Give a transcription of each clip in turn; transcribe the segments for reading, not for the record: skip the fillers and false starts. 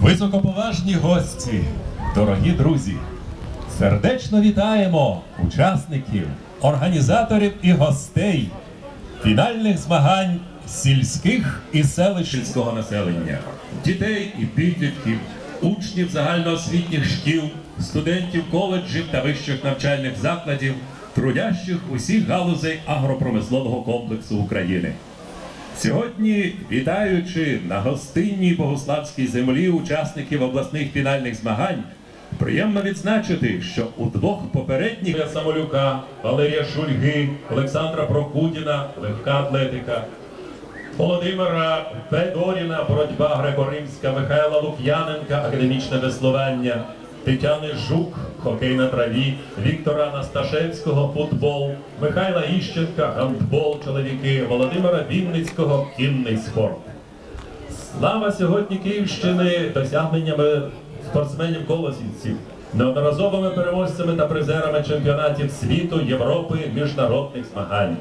Високоповажні гості, дорогі друзі, сердечно вітаємо учасників, організаторів і гостей фінальних змагань сільських і селищного населення, дітей і підлітків, учнів загальноосвітніх шкіл, студентів коледжів та вищих навчальних закладів, трудящих усіх галузей агропромислового комплексу України. Сьогодні, вітаючи на гостинній богуславській землі учасників обласних фінальних змагань, приємно відзначити, що у двох попередніх Самолюка, Валерія Шульги, Олександра Прокудіна, легка атлетика, Володимира Федоріна, боротьба греко-римська, Михайла Лук'яненка, академічне веслування, Тетяни Жук, хокей на траві, Віктора Анасташевського, футбол, Михайла Іщенка, гандбол, чоловіки, Володимира Вінницького, кінний спорт. Слава сьогодні Київщини досягненнями спортсменів-колосівців, неодноразовими переможцями та призерами чемпіонатів світу, Європи, міжнародних змагань.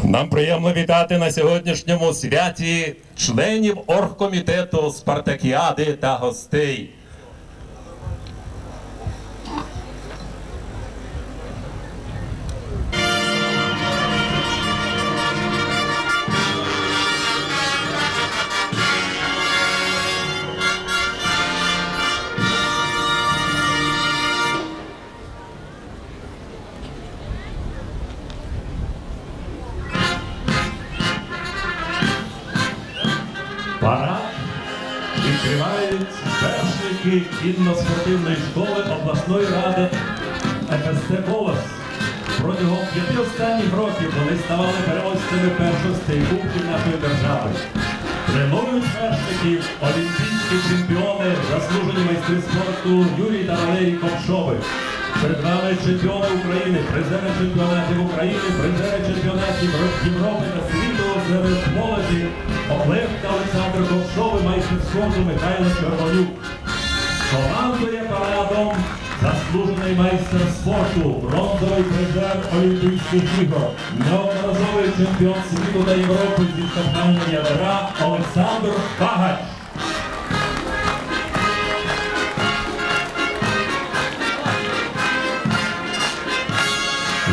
Нам приємно вітати на сьогоднішньому святі членів оргкомітету Спартакіади та гостей. Парад відкривають першники кінно-спортивної школи обласної ради ФСТ «Колос». Протягом 5 останніх років вони ставали переможцями першостей кубків нашої держави. Тренують першників олімпійські чемпіони, заслужені майстри спорту Юрій та Валерій Ковшови. Перед вами чемпіони України, призери чемпіонатів України, призери чемпіонатів Європи та світу серед молоді, Оклевка Олександр Ковшовий, майстер спорту Михайло Червонюк. Командує парадом заслужений майстер спорту, бронзовий призер Олімпійських ігор, неодноразовий чемпіон світу та Європи зі штовхання ядра Олександр Багач.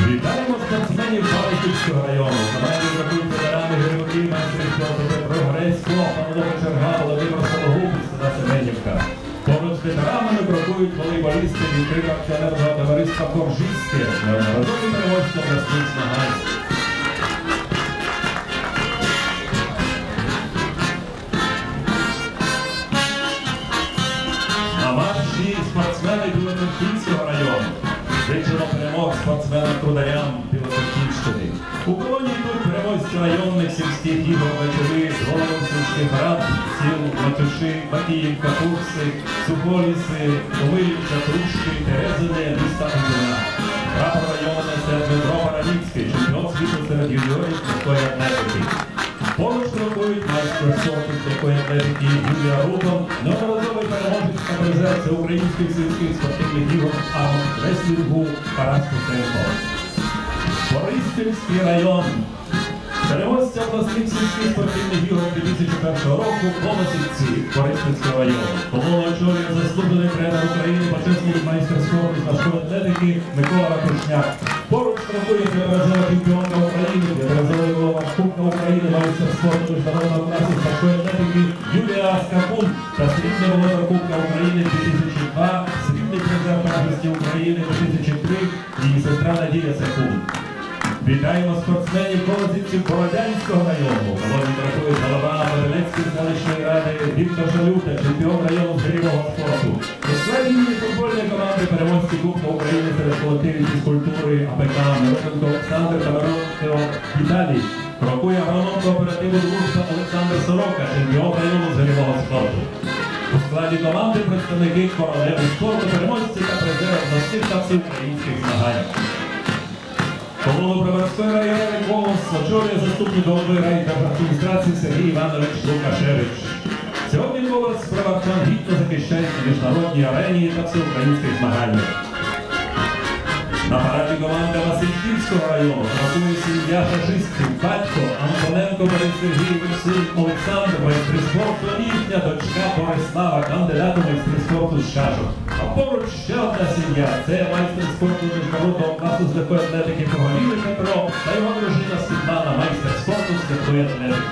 Вітаємо спортсменів Баришівського району. Команді рахують ветерани, героїки, майстри спорту Петро Гресько, Павло Черга, Володимир Сологуб і Сина Семенівка. Поруч з ветеранами крокують волейболісти від акціонерного товариства «Коржицьке», неодноразові переможці обласних змагань. На марші спортсмени Білоцерківського району. Зичено перемог спортсменам-трударям Білоцерківщини. У колоні йдуть переможці районних сільських ігор вечори з головом сільських рад, сіл Матюши, Батіївка, Курси, Сухоліси, Омилівка, Трушки, Терезине, міста Озуна. Прапор району несе Дмитро Параніцький, чемпіон світу серед юніорів легкої атлетики. Поруч крокують майстер спорту з легкої атлетики Юлія Рудон, неодноразовий переможець та призер всеукраїнських сільських спортивних ігор армреслінгу Тарас Костенко. Бориспільський район. Переможця обласних сільських спортивних ігор 2001 року Колосівці Коростенського району. Колону очолює заслужений тренер України, почесний майстер спорту з важкої атлетики Микола Ракушняк. Поруч крокує неодноразова чемпіонка України, неодноразова голова Кубка України, майстер спорту міжнародного класу з важкої атлетики Юлія Скакун та срібний володар Кубка України 2002, срібний призер першості України 2003 і сестра Надія Секунд. Вітаємо спортсменів Колосівців Бородянського району. Колоні рахують голова Моделецької селищної ради Віктор Шалюта, чемпіон району з гирьового спорту. У складі футбольної команди переможці Кубка України серед колективів фізкультури АПК Мирошенко Олександр та Мирошенко Віталій. Крокує агроном кооперативу «Дружба» Олександр Сорока, чемпіон району з гирьового спорту. У складі команди представники королеви спорту, переможці та призери обласних та всеукраїнських змагань. Колону Броварської районної голос очолює заступник голови райдержадміністрації Сергій Іванович Лукашевич. Сьогодні голос броварчан гідно захищає на міжнародній арені та всеукраїнських змаганнях. На параді команда Васильківського району рахує сім'я фашистів, батько Антоненко Борис Сергійович, син Олександр, майстри спорту, їхня дочка Борислава, кандидат у майстри спорту з шашок. А поруч ще одна сім'я – це майстер спорту міжнародного класу з легкої атлетики Поголівий Петро та його дружина Світлана, майстер спорту з легкої атлетики.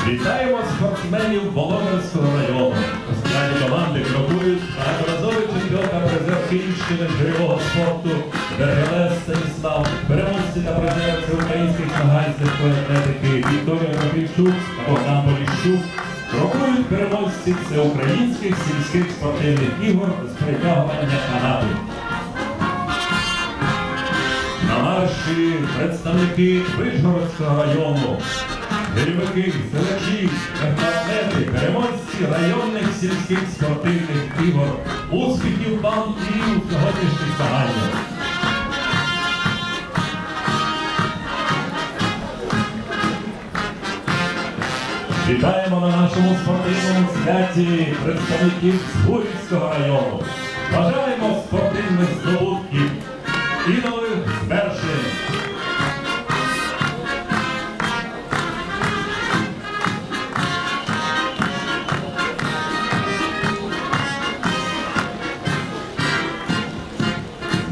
Вітаємо спортсменів Володарського району. У складі команди крокують багаторазовий чемпіон та призер Київщини з гирьового спорту Дергелес Станіслав, переможці та призери всеукраїнських змагань з легкої атлетики Вікторія Грабівчук та Богдан Поліщук. Крокують переможці всеукраїнських сільських спортивних ігор з притягування канату. На марші представники Вишгородського району. Гірьовики, селечі, легкоатлети, переможці районних сільських спортивних ігор, успіхів вам і у сьогоднішніх змаганнях. Вітаємо на нашому спортивному святі представників Згурівського району. Бажаємо спортивних здобутків і нових звершень.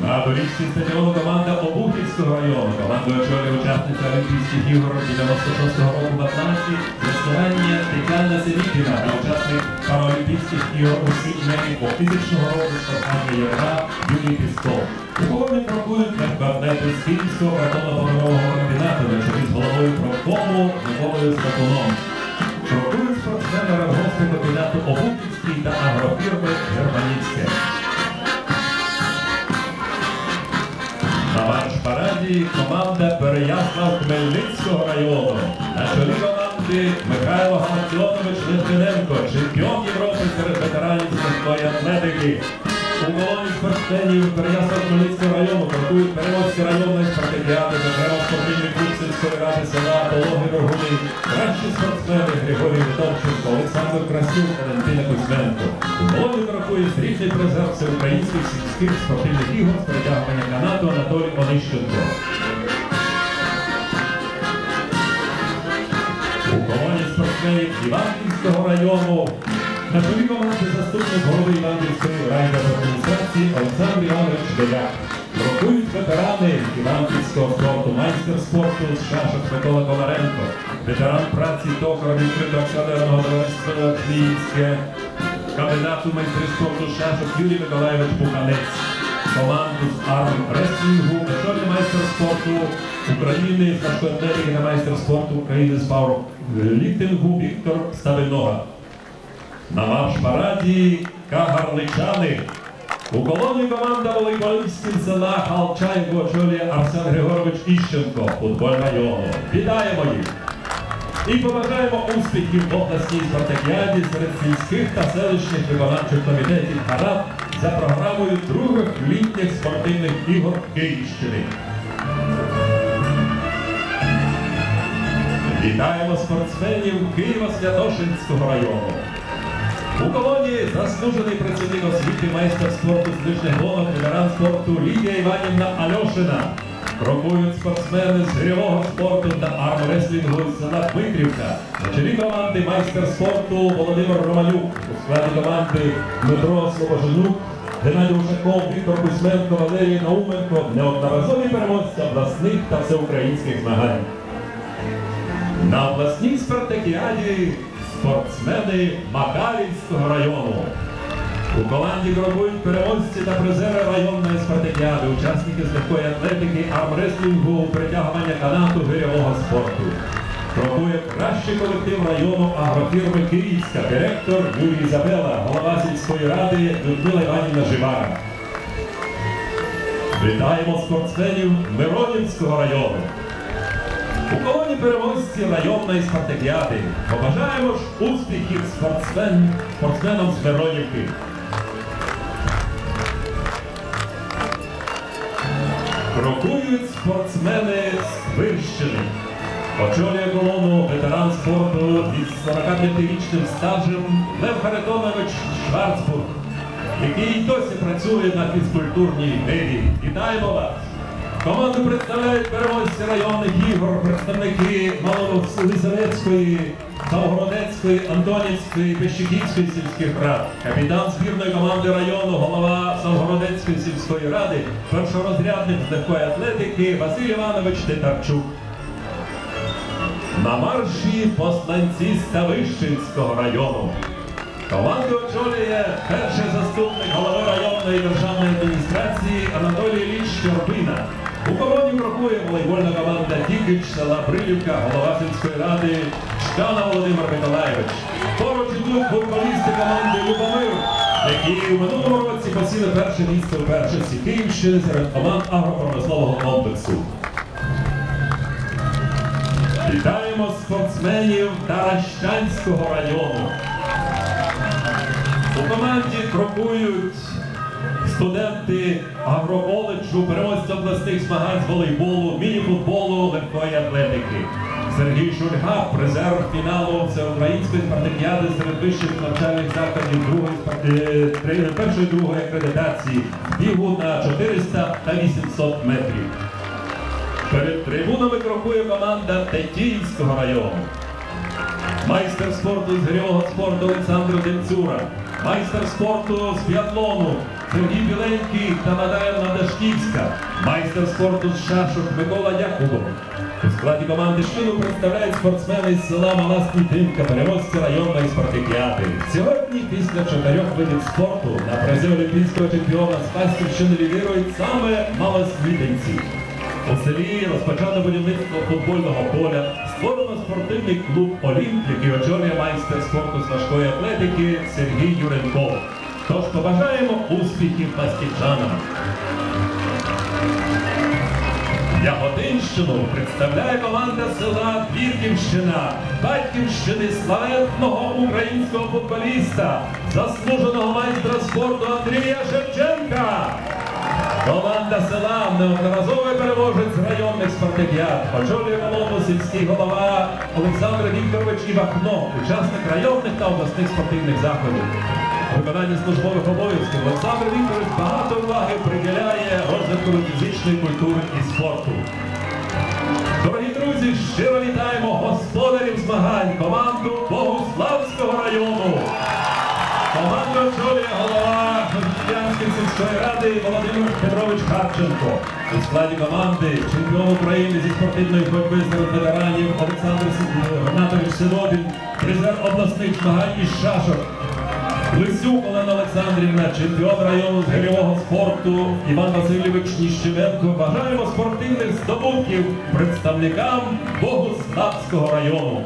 На доріжці стадіону команда Обухівського району. Командою очолює учасниця Олімпійських ігор 96-го року в Атланті, веслування Тетяна Севікіна та учасник Паралімпійських ігор у Сіднеї 2000 року штовхання євра Юрій Пісков. У колоні крокують легкоатлети з Київського картонно-паперового комбінату на чолі з головою профкому Миколою Скакуном. Крокують спортсмени Ревгоспу комбінату Обухівський та агрофірми Германівське. На марш-параді команда Переяслав-Хмельницького району. На чолі команди Михайло Гаматьонович Литвиненко, чемпіон Європи серед ветеранів з легкої атлетики. У колоні спортсменів Переяслав-Хмельницького району крокують переможці районної спартакіади, зокрема спортивний клуб сільської ради села Пологи Рогуни, кращі спортсмени Григорій Витовченко, Олександр Красюк, Валентина Кузьменко. У колоні крокує срібний призер всеукраїнських сільських спортивних ігор з притягування канату Анатолій Онищенко. У колоні спортсменів Іванківського району на чолі команди заступник голови Іванківської райдержадміністрації Олександр Іванович Деляк. Крокують ветерани Іванківського спорту, майстер спорту з шашок Микола Коваренко, ветеран праці токаря відкритого акціонерного товариства Київське, кандидат у майстри спорту з шашок Юрій Миколайович Буханець. Команду з армреслінгу, очолює майстер спорту України з важкої атлетики та майстер спорту України з пауерліфтингу Віктор Ставинога. На марш-параді Кагарличани. У колоні команда волейболістів села Халчаєво очолює Арсен Григорович Іщенко, футболь району. Вітаємо їх! І побажаємо успіхів в обласній спартакіаді серед сільських та селищних виконавчих комітетів «Парад» за програмою других літніх спортивних ігор Київщини. Вітаємо спортсменів Києво-Святошинського району. У колоні заслужений працівник освіти, майстер спорту з лижних гонок, ветеран спорту Лідія Іванівна Альошина. крокують спортсмени з гирьового спорту та армреслінгу з села Дмитрівка. На чолі команди майстер спорту Володимир Романюк, у складі команди Дмитро Слобоженюк, Геннадій Ушаков, Віктор Кузьменко, Валерій Науменко, неодноразові переможці обласних та всеукраїнських змагань. На обласній спартакіаді спортсмени Макарівського району. У команді крокують переможці та призери районної спартакіади, учасники з легкої атлетики, армреслінгу, притягування канату, гирьового спорту. Крокує кращий колектив району агрофірми Київська, директор Юрій Забела, голова сільської ради Людмила Іванівна Живара. Вітаємо спортсменів Миронівського району. У колоні переможці районної спартакіади. Побажаємо ж успіхів спортсменам з Миронівки. Крокують спортсмени з Вирщини. Очолює колону ветеран спорту із 45-річним стажем Лев Харитонович Шварцбург, який досі працює на фізкультурній ниві. Вітаємо вас! Команду представляють переможці районних ігор, представники Малолисовецької, Завгородецької, Антонівської, Пещиківської сільських рад. Капітан збірної команди району, голова Завгородецької сільської ради, першорозрядник з легкої атлетики Василь Іванович Титарчук. На марші посланці Ставищенського району. Команду очолює перший заступник голови районної державної адміністрації Анатолій Ілліч Щербина. У колоні крокує волейбольна команда Дікич села Брилівка, голова сільської ради Шкана Володимир Миколаєвич. Поруч ідуть футболісти команди Любомир, які у минулому році посіли перше місце у першості Київщини серед команд агропромислового комплексу. Вітаємо спортсменів Таращанського району. У команді крокують студенти агроколеджу, переможці обласних змагань з волейболу, міні-футболу, легкої атлетики. Сергій Шульга, призер фіналу всеукраїнської спартакіади серед вищих навчальних закладів першої і другої акредитації, бігу на 400 та 800 метрів. Перед трибунами крокує команда Тетіївського району. Майстер спорту з гирьового спорту Олександр Демцюра. Майстер спорту з біатлону Сергій Біленький та Надаєвна Дашківська. Майстер спорту з шашок Микола Якубов. У складі команди «Щину» представляють спортсмени з села Мала Снітинка, переможці районної спартакіади. Сьогодні, після 4 видів спорту, на призі олімпійського чемпіона з Фастівщини лідирують саме малоснітинці. У селі розпочато будівництво футбольного поля, створено спортивний клуб «Олімп», який очолює майстер спорту з важкої атлетики Сергій Юренков. Тож побажаємо успіхів фастівчанам. Яготинщину представляє команда села Двірківщина, батьківщини славетного українського футболіста, заслуженого майстра спорту Андрія Шевченка. Команда села неодноразовий переможець районних спартакіад. Очолює колону сільський голова Олександр Вікторович Івахно, учасник районних та обласних спортивних заходів. Виконання службових обов'язків Олександр Вікторович багато уваги приділяє розвитку фізичної культури і спорту. Дорогі друзі, щиро вітаємо господарів змагань, команду Богуславського району. Команду очолює голова Хмельницької сільської ради Володимир Петрович Харченко. У складі команди чемпіон України зі спортивної боротьби серед ветеранів Олександр Гнатович Синодін, призер обласних змагань із шашок. Лисюк Олена Олександрівна, чемпіон району з гирьового спорту Іван Васильович Ніщевенко. Бажаємо спортивних здобутків представникам Богуславського району.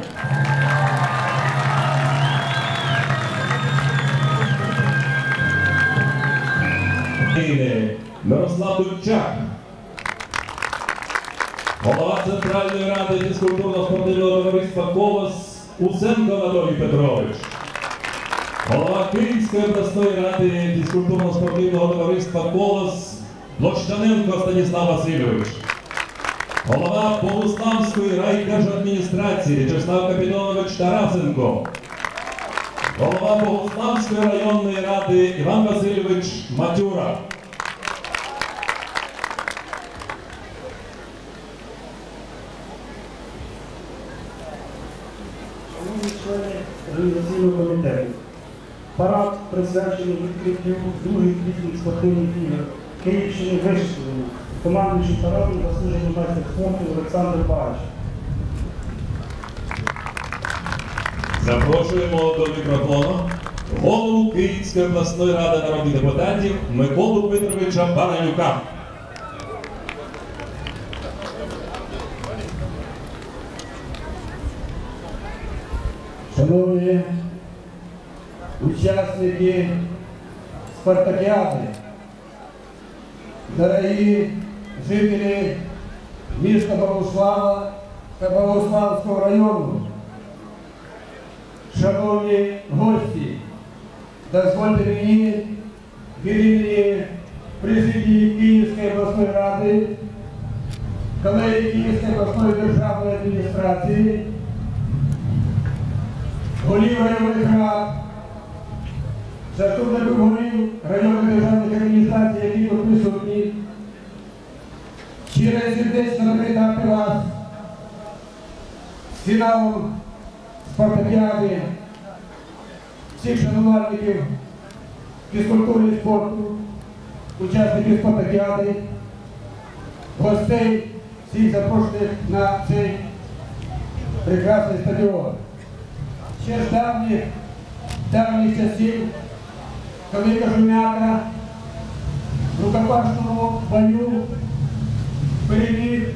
Мирослав Дудчак, голова Центральної ради фізкультурно-спортивного товариства «Колос» Усенко Анатолій Петрович, голова Київської обласної ради фізкультурно-спортивного товариства «Колос» Площаненко Станіслав Васильович, голова Богуславської райдержадміністрації В'ячеслав Капітонович Тарасенко, голова Богуславської районної ради Іван Васильович Матюра. організаційного комітету. Парад присвячений відкриттю других літніх спортивних ігор Київщини вишколено. Командуючий парадом заслужений майстер спорту Олександр Багач. Запрошуємо до мікрофону голову Київської обласної ради народних депутатів Миколу Дмитровича Баранюка. Шановні учасники спартакіади, дорогі жителі міста Богослава та Богославського району, шановні гості, дозвольте мені від імені президії Київської обласної ради, колеги Київської обласної державної адміністрації, голів районних рад, заступників голів районних державних адміністрацій, які тут присутні, щиро і сердечно привітати вас з фіналом спартакіади, всіх шанувальників фізкультури і спорту, учасників спартакіади, гостей, всіх запрошених на цей прекрасний стадіон. Ще з давніх часів, коли Кожум'яка в рукопашному бою переміг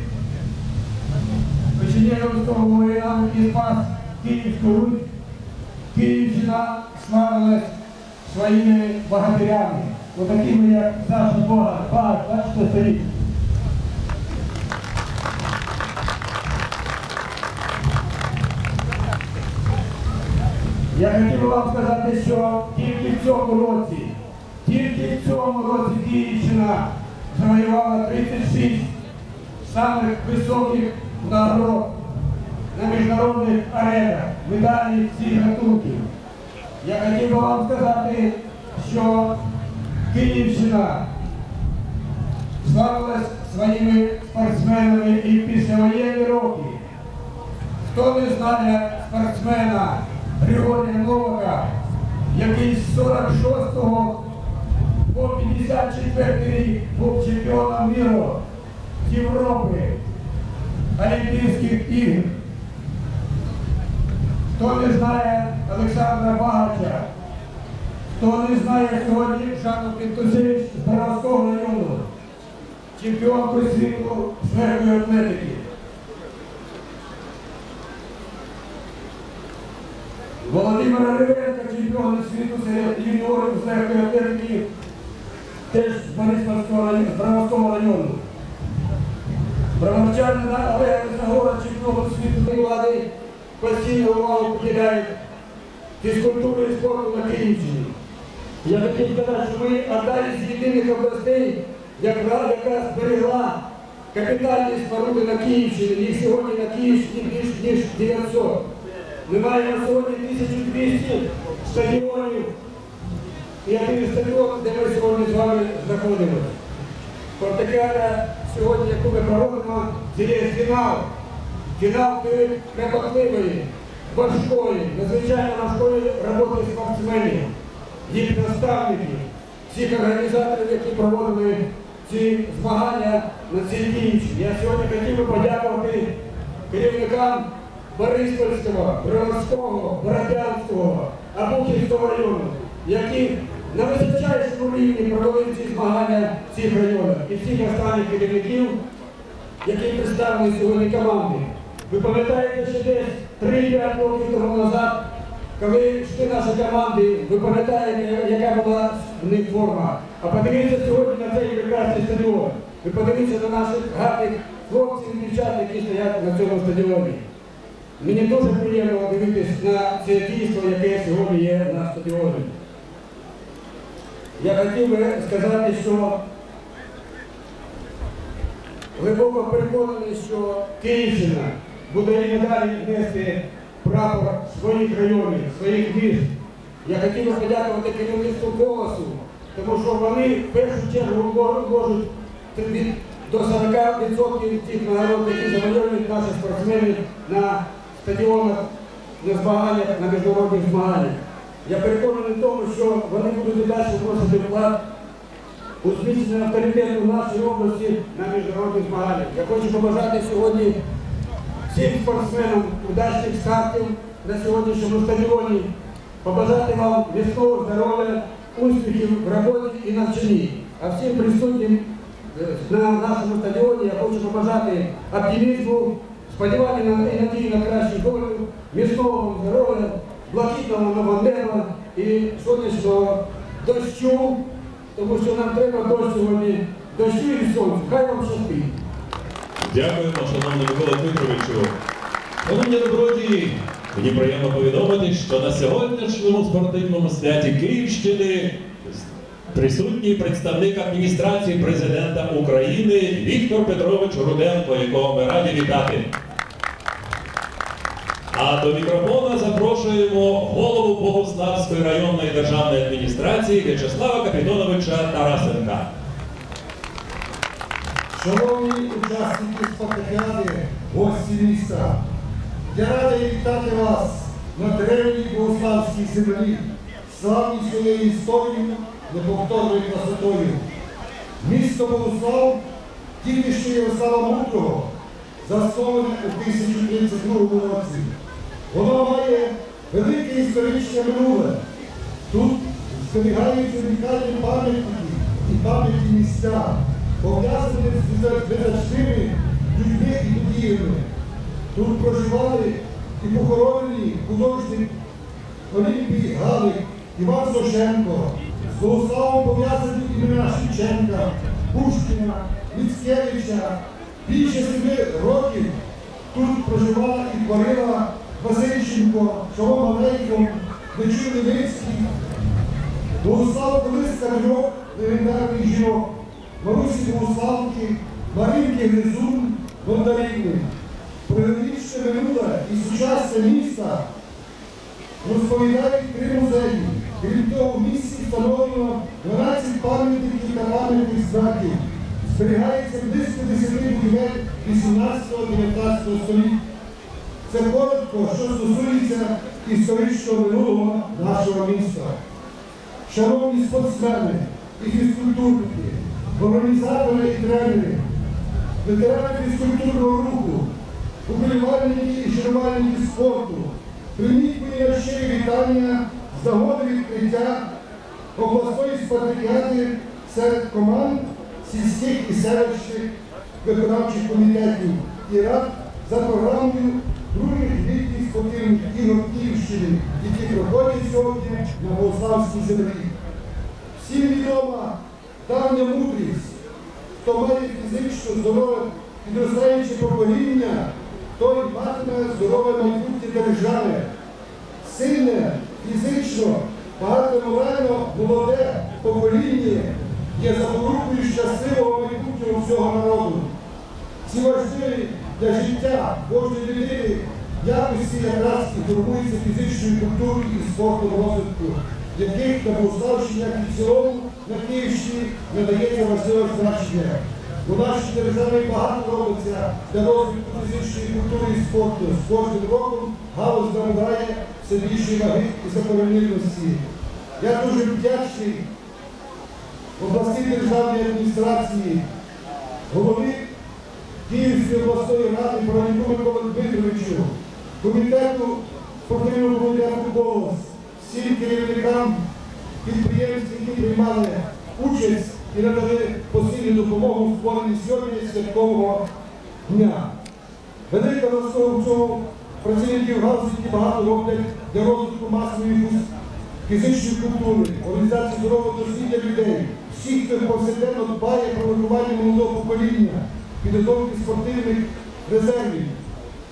Печенєговського воїна і спас Київську Русь, Київщина славилась своїми богатирями, отакими, як Саша Багач, бачите, стоїть. Я хотів би вам сказати, що тільки в цьому році Київщина завоювала 36 самих високих нагород на міжнародних аренах, медалей всіх гатунків. Я хотів би вам сказати, що Київщина славилась своїми спортсменами і в післявоєнні роки. Хто не знає спортсмена Григорія Новака, який з 46-го по 54-й рік був чемпіоном миру, Європи, Олімпійських ігор. Хто не знає Олександра Багача, хто не знає сьогодні Жанну Пінтусевич з Боровського району, чемпіонку світу з легкої атлетики. Володимира Ревенка, чемпіон світу серед юніорів з легкої атлетики, теж з Боровського району. Броварчани Олега Загора, чемпіон світу влади, постійно увагу поділяють фізкультурі і спорту на Київщині. Я хотів сказати, що ми одна з єдиних областей, яка зберегла капітальні споруди на Київщині. Їх сьогодні на Київщині більш ніж 900. Ми маємо сьогодні 1200 стадіонів і один стадіон, де ми сьогодні з вами знаходимося. Спартакіада сьогодні, яку ми проводимо, це є фінал. Фінал кропотливої, важкої, надзвичайно важкої роботи спортсменів, їх наставників, всіх організаторів, які проводили ці змагання на цій Київщині. Я сьогодні хотів би подякувати керівникам Бориспільського, Броварського, Бородянського, Обухівського району, які на височайшому рівні провели ці змагання в цих районах і всіх останніх керівників, які представили сьогодні команди. Ви пам'ятаєте, що десь 3-5 років тому назад, коли йшли наші команди, ви пам'ятаєте, яка була в них форма. А подивіться сьогодні на цей прекрасний стадіон. Ви подивіться на наших гарних хлопців і дівчат, які стоять на цьому стадіоні. Мені дуже приємно дивитися на це дійство, яке сьогодні є на стадіоні. Я хотів би сказати, що глибоко переконаний, що Київщина буде і надалі нести прапор своїх районів, своїх міст. Я хотів би подякувати керівництву «Колосу», тому що вони в першу чергу можуть до 40% тих нагород, які завоюють наші спортсмени на стадіонах на змаганнях, на міжнародних змаганнях. Я переконаний в тому, що вони будуть і далі вносити вклад у зміцнення авторитету нашої області на міжнародних змаганнях. Я хочу побажати сьогодні всім спортсменам удачних стартів на сьогоднішньому стадіоні, побажати вам міцного здоров'я, успіхів в роботі і навчанні. А всім присутнім на нашому стадіоні я хочу побажати оптимізму, сподівання і надії на кращу долю, міцного вам здоров'я, блакитного нового неба і сонячного дощу, тому що нам треба дощ сьогодні, дощу і сонцю. Хай вам щастить. Дякуємо, шановний Микола Дмитровичу. Шановні добродії, мені приємно повідомити, що на сьогоднішньому спортивному святі Київщини присутній представник адміністрації президента України Віктор Петрович Руденко, якого ми раді вітати. А до мікрофона запрошуємо голову Богуславської районної державної адміністрації В'ячеслава Капітоновича Тарасенка. Шановні учасники спартакіади, гості міста, я радий вітати вас на древній Богуславській землі, славній своєю історією, неповторною красотою. Місто Богуслав, дітище Ярослава Мудрого, засноване у 1032 році. Воно має велике історичне минуле. Тут зберігаються унікальні пам'ятники і пам'ятні місця, пов'язані з визначними людьми і подіями. Тут проживали і похоронені художник Олімпій Галик, Іван Сошенко. З Богуславом пов'язані імена Шевченка, Пушкіна, Міцкевича. Більше 7 років тут проживала і творила Васильченко, Шаво Малейко, Нечуй Левицький. Богуслав колиска трьох легендарних жінок: Марусі Богуславки, Маринки Гризун, Бондарівни. Про героїчне минуле і сучасне міста розповідають 3 музеї. Крім того, в місті встановлено 12 пам'ятників та пам'ятних знаків. Зберігається близько 10 будівель 18-19 століття. Це коротко, що стосується історичного минулого нашого міста. Шановні спортсмени і фізкультурники, організатори і тренери, ветерани фізкультурного руху, уболівальники і шанувальники спорту, прийміть мої щирі вітання з нагоди відкриття обласної спартакіади серед команд сільських і селищних виконавчих комітетів і рад за програмою других літніх спортивних ігор Київщини, які проходять сьогодні на Богуславській землі. Всім відома давня мудрість: хто має фізично здорове підростаюче покоління, той матиме здорове майбутнє держави. Сильне, фізично, багатоморально молоде покоління є запорукою щасливого майбутнього всього народу. Ці важливі для життя кожної людини якості якраз і формуються фізичною культурою і спортом розвитку, яких на Богуславщині, як і в цілому на Київщині, надається важливе значення. У нашій державі багато робиться для розвитку фізичної культури і спорту. З кожним роком галузь набирає все більшої ваги і закономірності. Я дуже вдячний обласній державній адміністрації, голові Київської обласної ради Параніку Миколі Дмитровичу, комітету спортивного комітету «Голос», всім керівникам підприємств, які приймали участь і надали постійну допомогу у створенні сьогодні святкового дня. Велика заслуга в цьому працівників галузі, які багато роблять для розвитку масової фізичної культури, організації здорового дослідження людей, всіх, хто повсякденно дбає про виховання молодого покоління, підготовки спортивних резервів.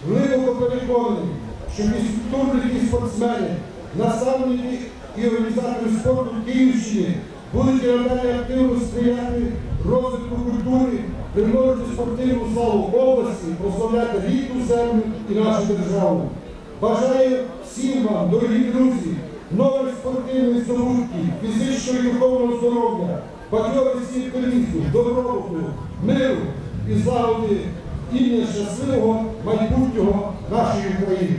Глибоко переконаний, що фізкультурники і спортсмени, наставники і організатори спорту Київщини будуть і надалі активно сприяти розвитку культури, примножити спортивну славу області, прославляти рідну землю і нашу державу. Бажаю всім вам, дорогі друзі, нових спортивних здобутків, фізичного і духовного здоров'я, бадьорості і оптимізму, добробуту, миру і злагоди ім'я щасливого майбутнього нашої України.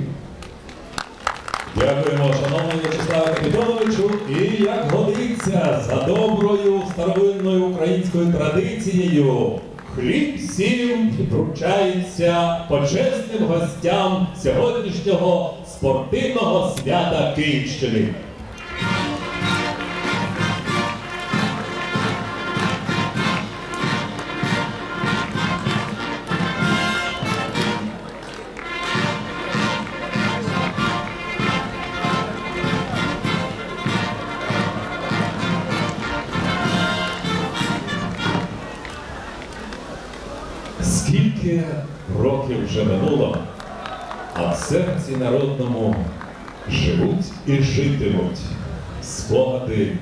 Дякуємо, шановний В'ячеславе Капітоновичу. І як годиться за доброю старовинною українською традицією, хліб всім вручається почесним гостям сьогоднішнього спортивного свята Київщини. Скільки років вже минуло, а в серці народному живуть і житимуть спогади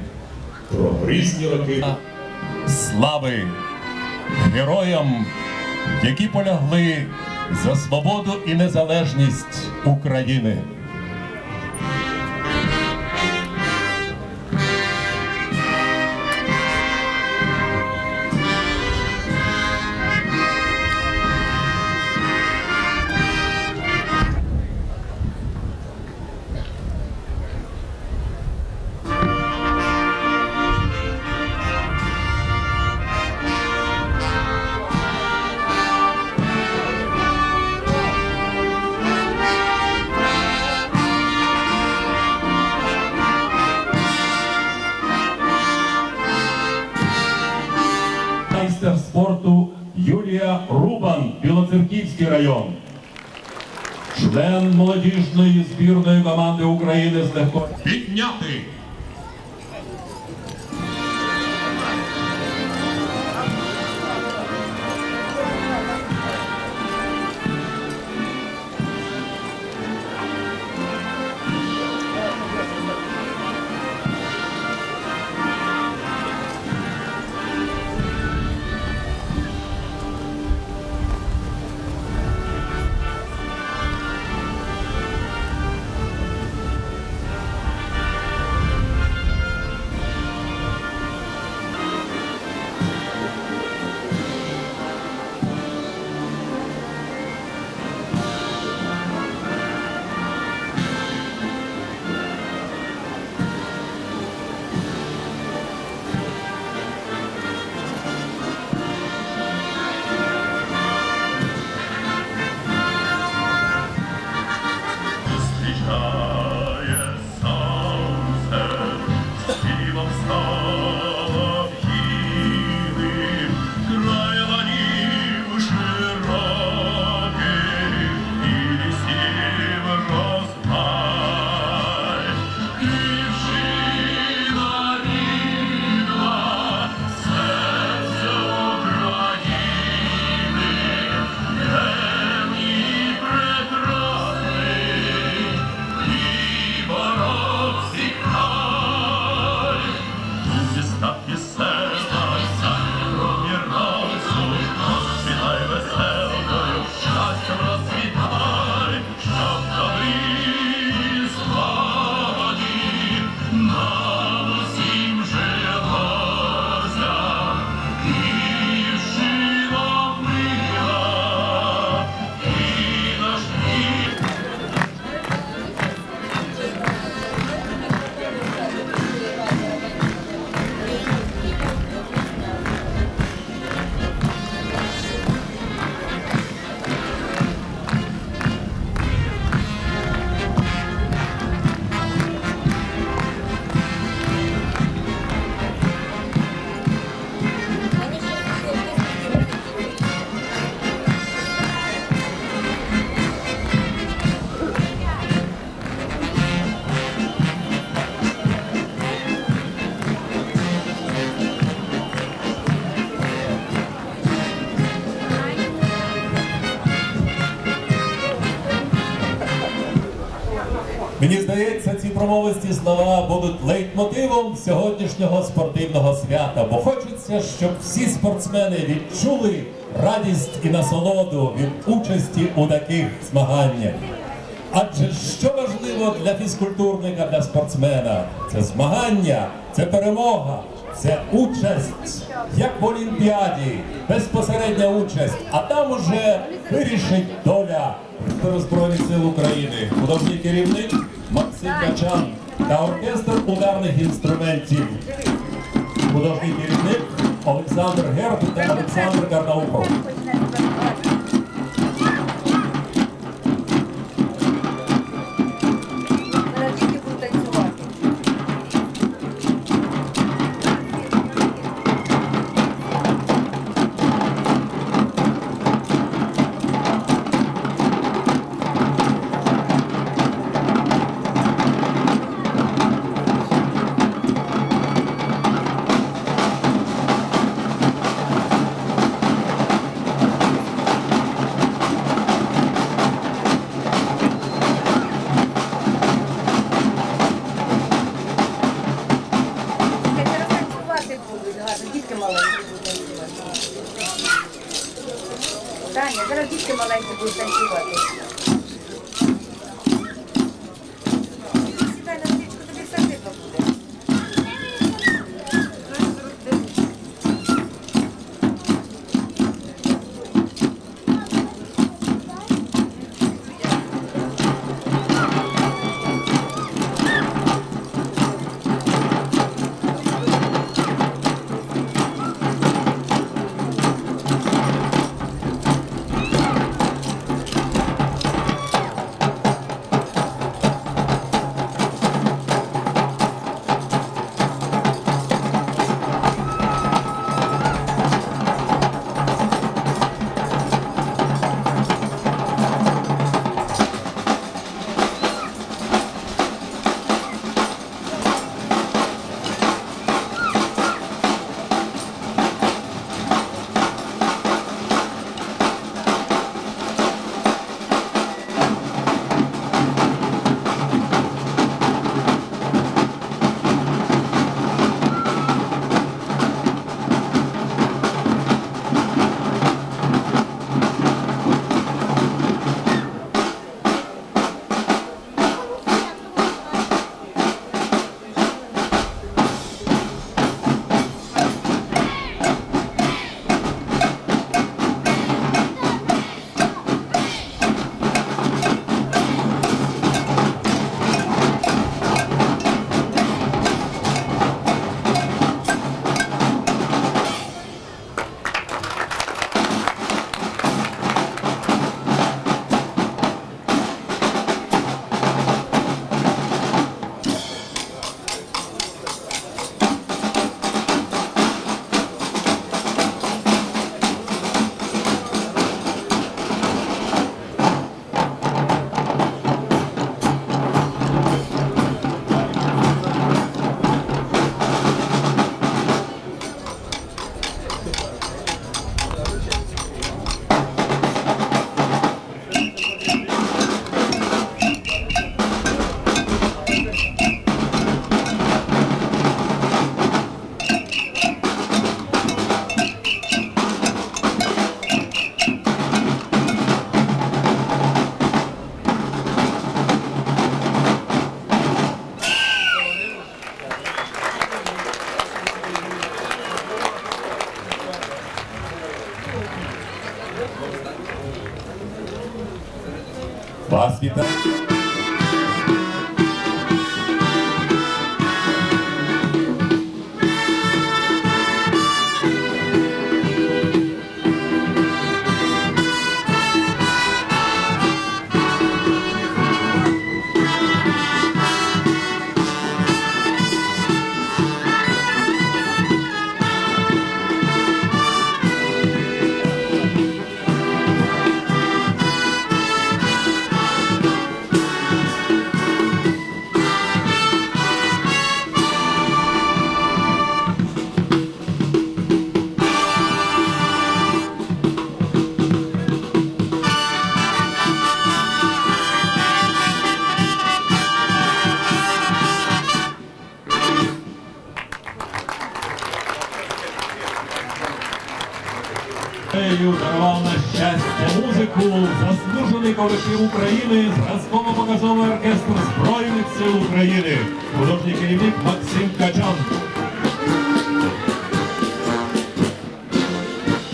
про грізні роки слави героям, які полягли за свободу і незалежність України. Майстер спорту Юлія Рубан, Білоцерківський район. Член молодіжної збірної команди України з легкого. Підняти! Мені здається, ці промовисті слова будуть лейтмотивом сьогоднішнього спортивного свята, бо хочеться, щоб всі спортсмени відчули радість і насолоду від участі у таких змаганнях. Адже що важливо для фізкультурника, для спортсмена? Це змагання, це перемога, це участь, як в Олімпіаді, безпосередня участь, а там уже вирішить доля Збройних сил України. Художній керівник Максим. Максим Качан та оркестр ударних інструментів. Художній керівник Олександр Герб та Олександр Карнаухов. Дітки маленькі будуть танцювати. Таня, зараз дітки маленькі будуть танцювати. Сідай на стрічку, тобі все видно буде. Вас вітаю. Дарував на щастя музику заслужений колектив України, зразково-показовий оркестр Збройних сил України, художній керівник Максим Качан.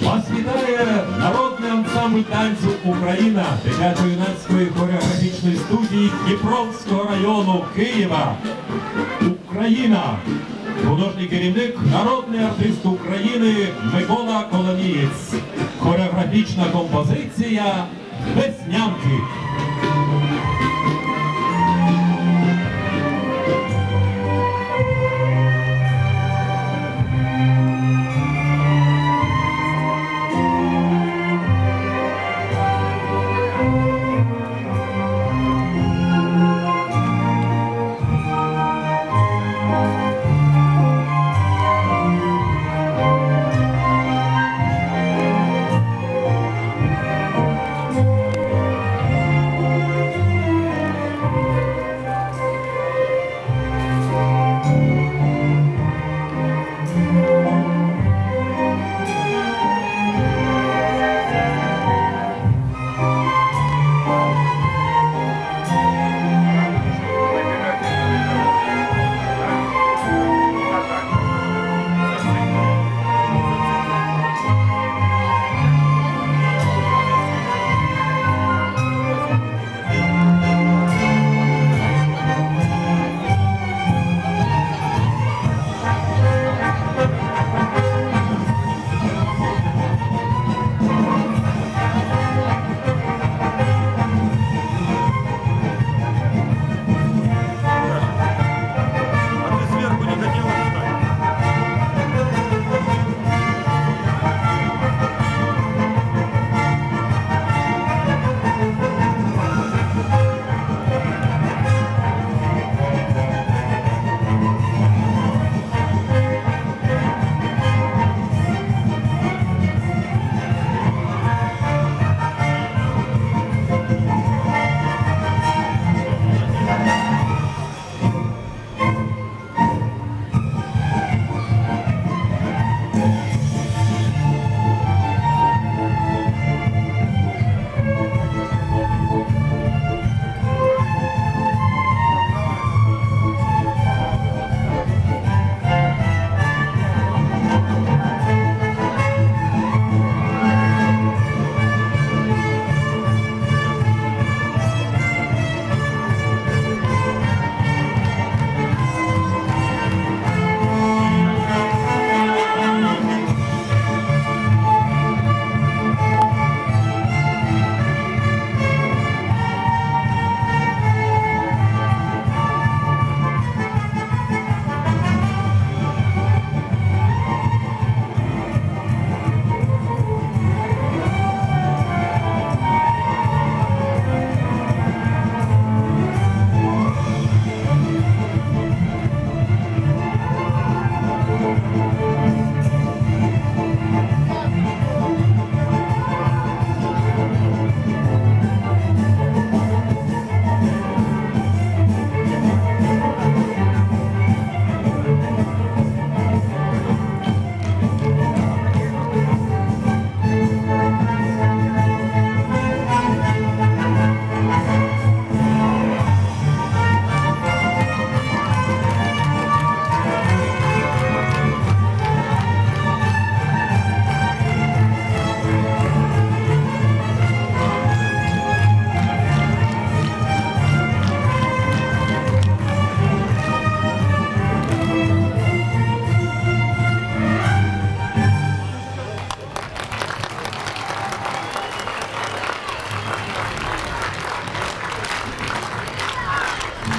Вас вітає народний ансамбль ансамбль танцю «Україна» дитячо-юнацької хореографічної студії Дніпровського району Києва. «Україна». Художній керівник, народний артист України Микола Коломієць. Хореографічна композиція «Веснянки».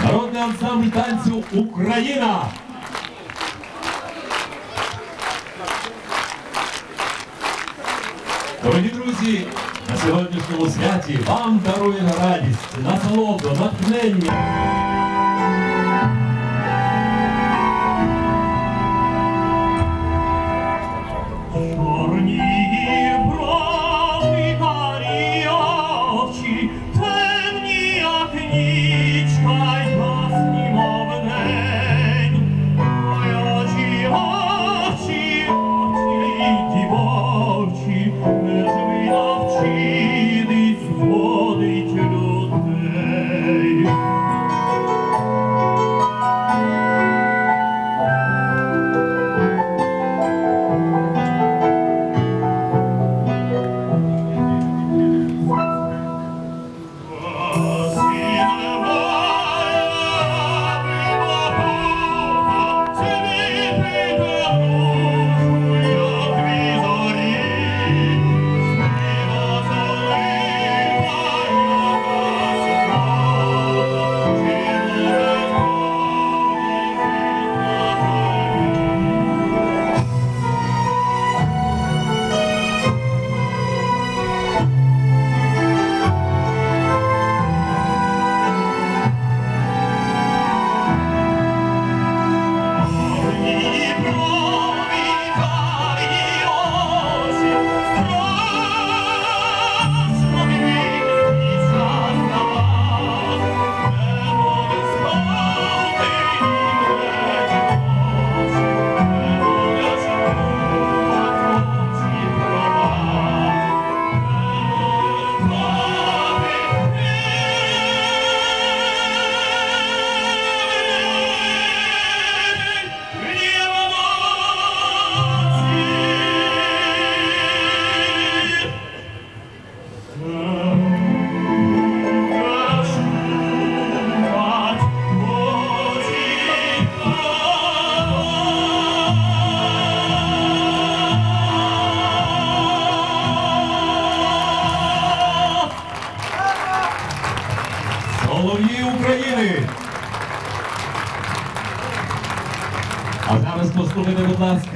Народний ансамбль танцю «Україна». Дорогі друзі, на сьогоднішньому святі вам дарує радість, насолоду, натхнення.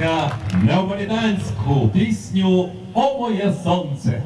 ласка, неаполітанську пісню «О моє сонце».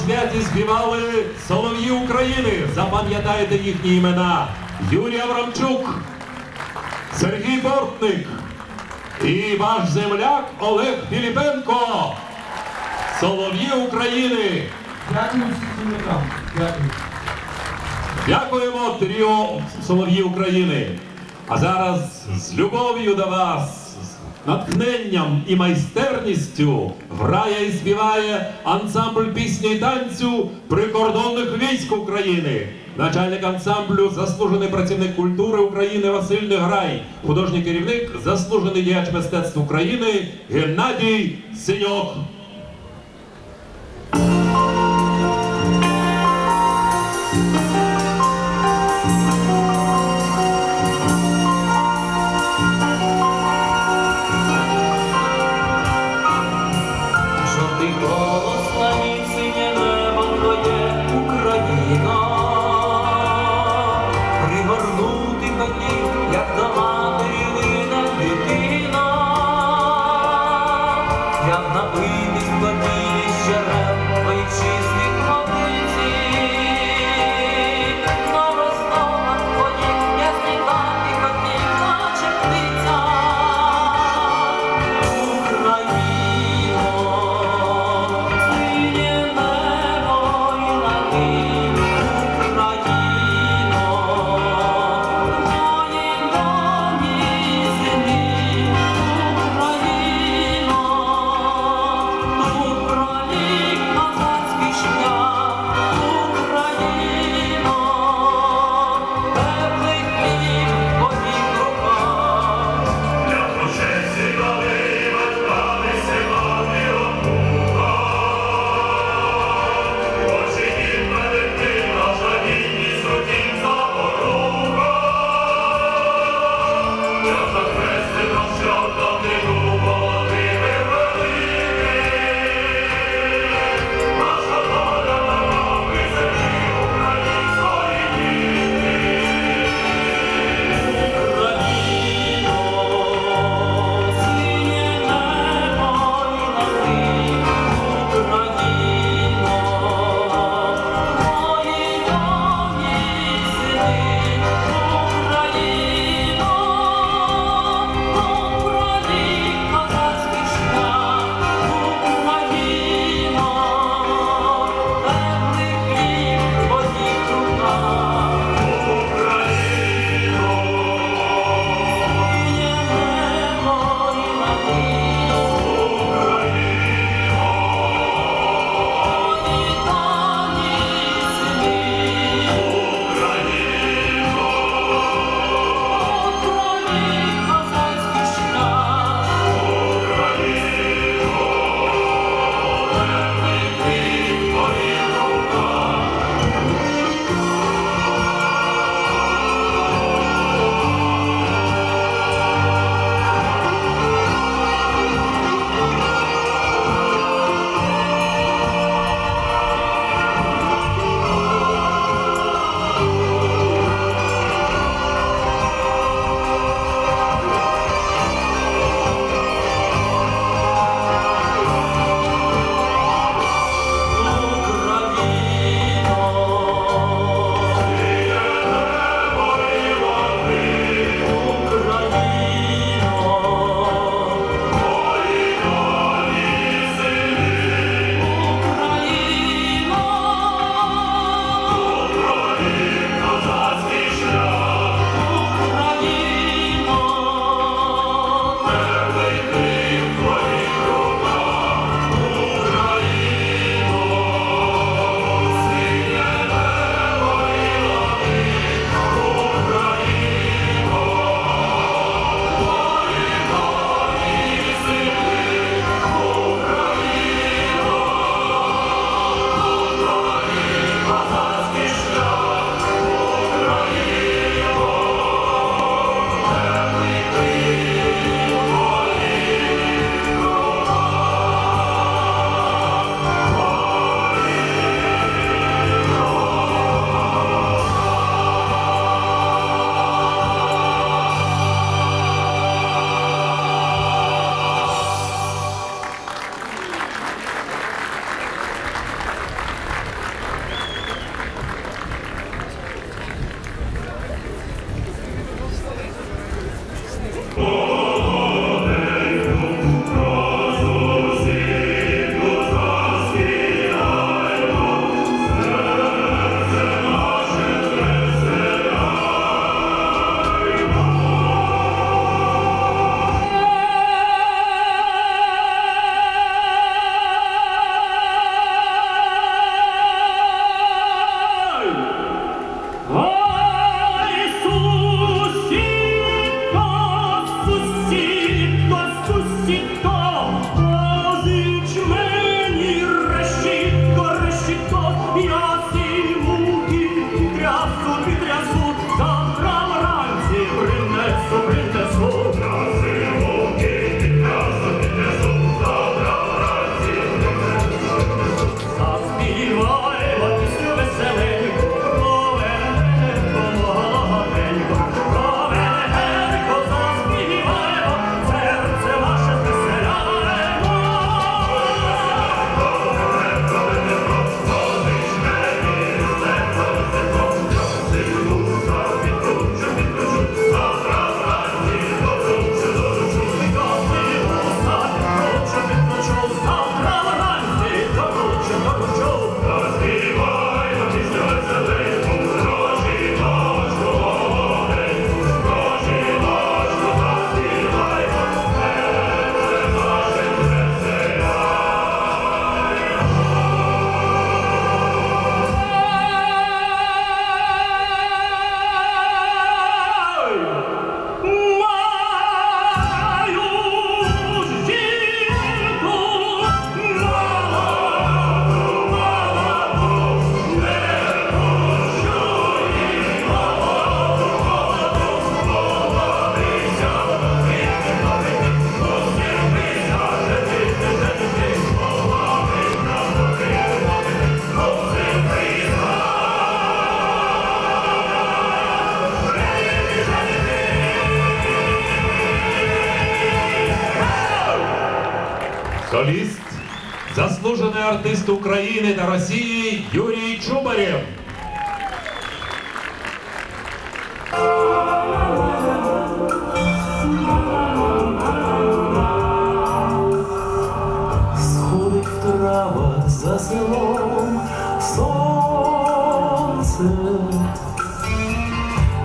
святі співали солов'ї України. Запам'ятайте їхні імена. Юрій Аврамчук, Сергій Бортник і ваш земляк Олег Філіпенко. Солов'ї України. Дякую всім землякам. Дякую. Дякуємо тріо Солов'ї України. А зараз з любов'ю до вас, з натхненням і майстерністю грає і співає ансамбль пісні і танцю прикордонних військ України. Начальник ансамблю, заслужений працівник культури України Василь Неграй, художній керівник, заслужений діяч мистецтв України Геннадій Синьок. Соліст, заслужений артист України та Росії Юрій Чубарєв. Сходить в травах за селом сонце,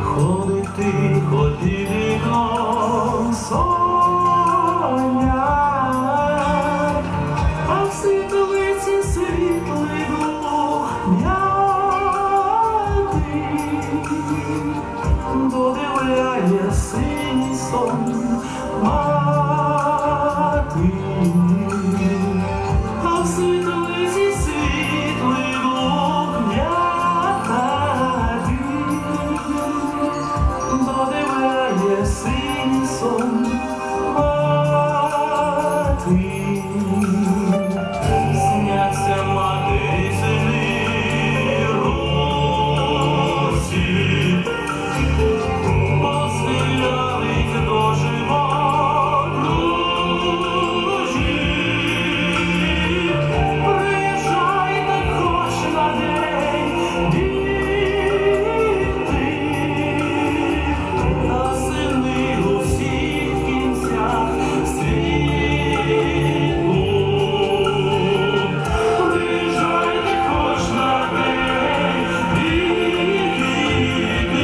ходить тихо під вікном соня, а в світлиці світлий дух м'який, додивляє синій сон мати. А в світлиці світлий дух м'який, додивляє синій сон мати. Сняться матері сини Русі, пострілялись до живот дружі. Приїжджайте хоч на день, діти, а сини у всіх кінцях світу. Приїжджайте хоч на день, діти,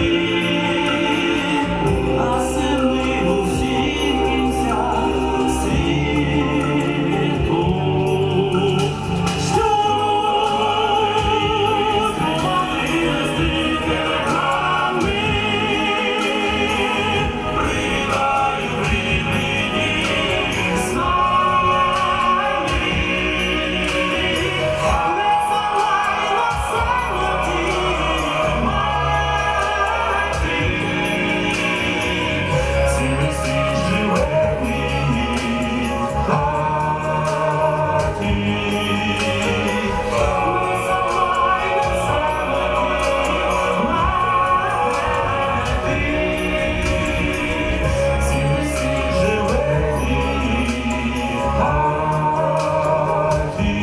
а сини у всіх кінцях світу. Що помогли телеграми, придаю ріднині знамі. Не залайла самоті мати, цілий світ живе в її хаті. Не залайла самоті мати, цілий світ живе в її хаті.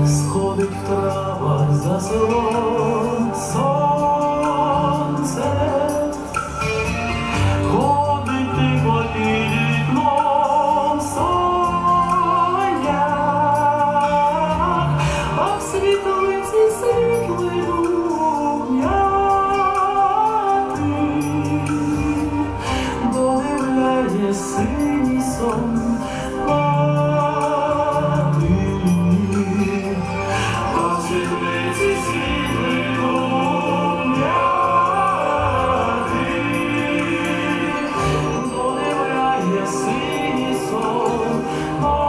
Сходить в травах за селом сонце, ходить тихо під вікном соня, а в світлиці світлий дух м'який, додивляє синій сон мати. А в світлиці світлий дух м'який, додивляє синій сон мати.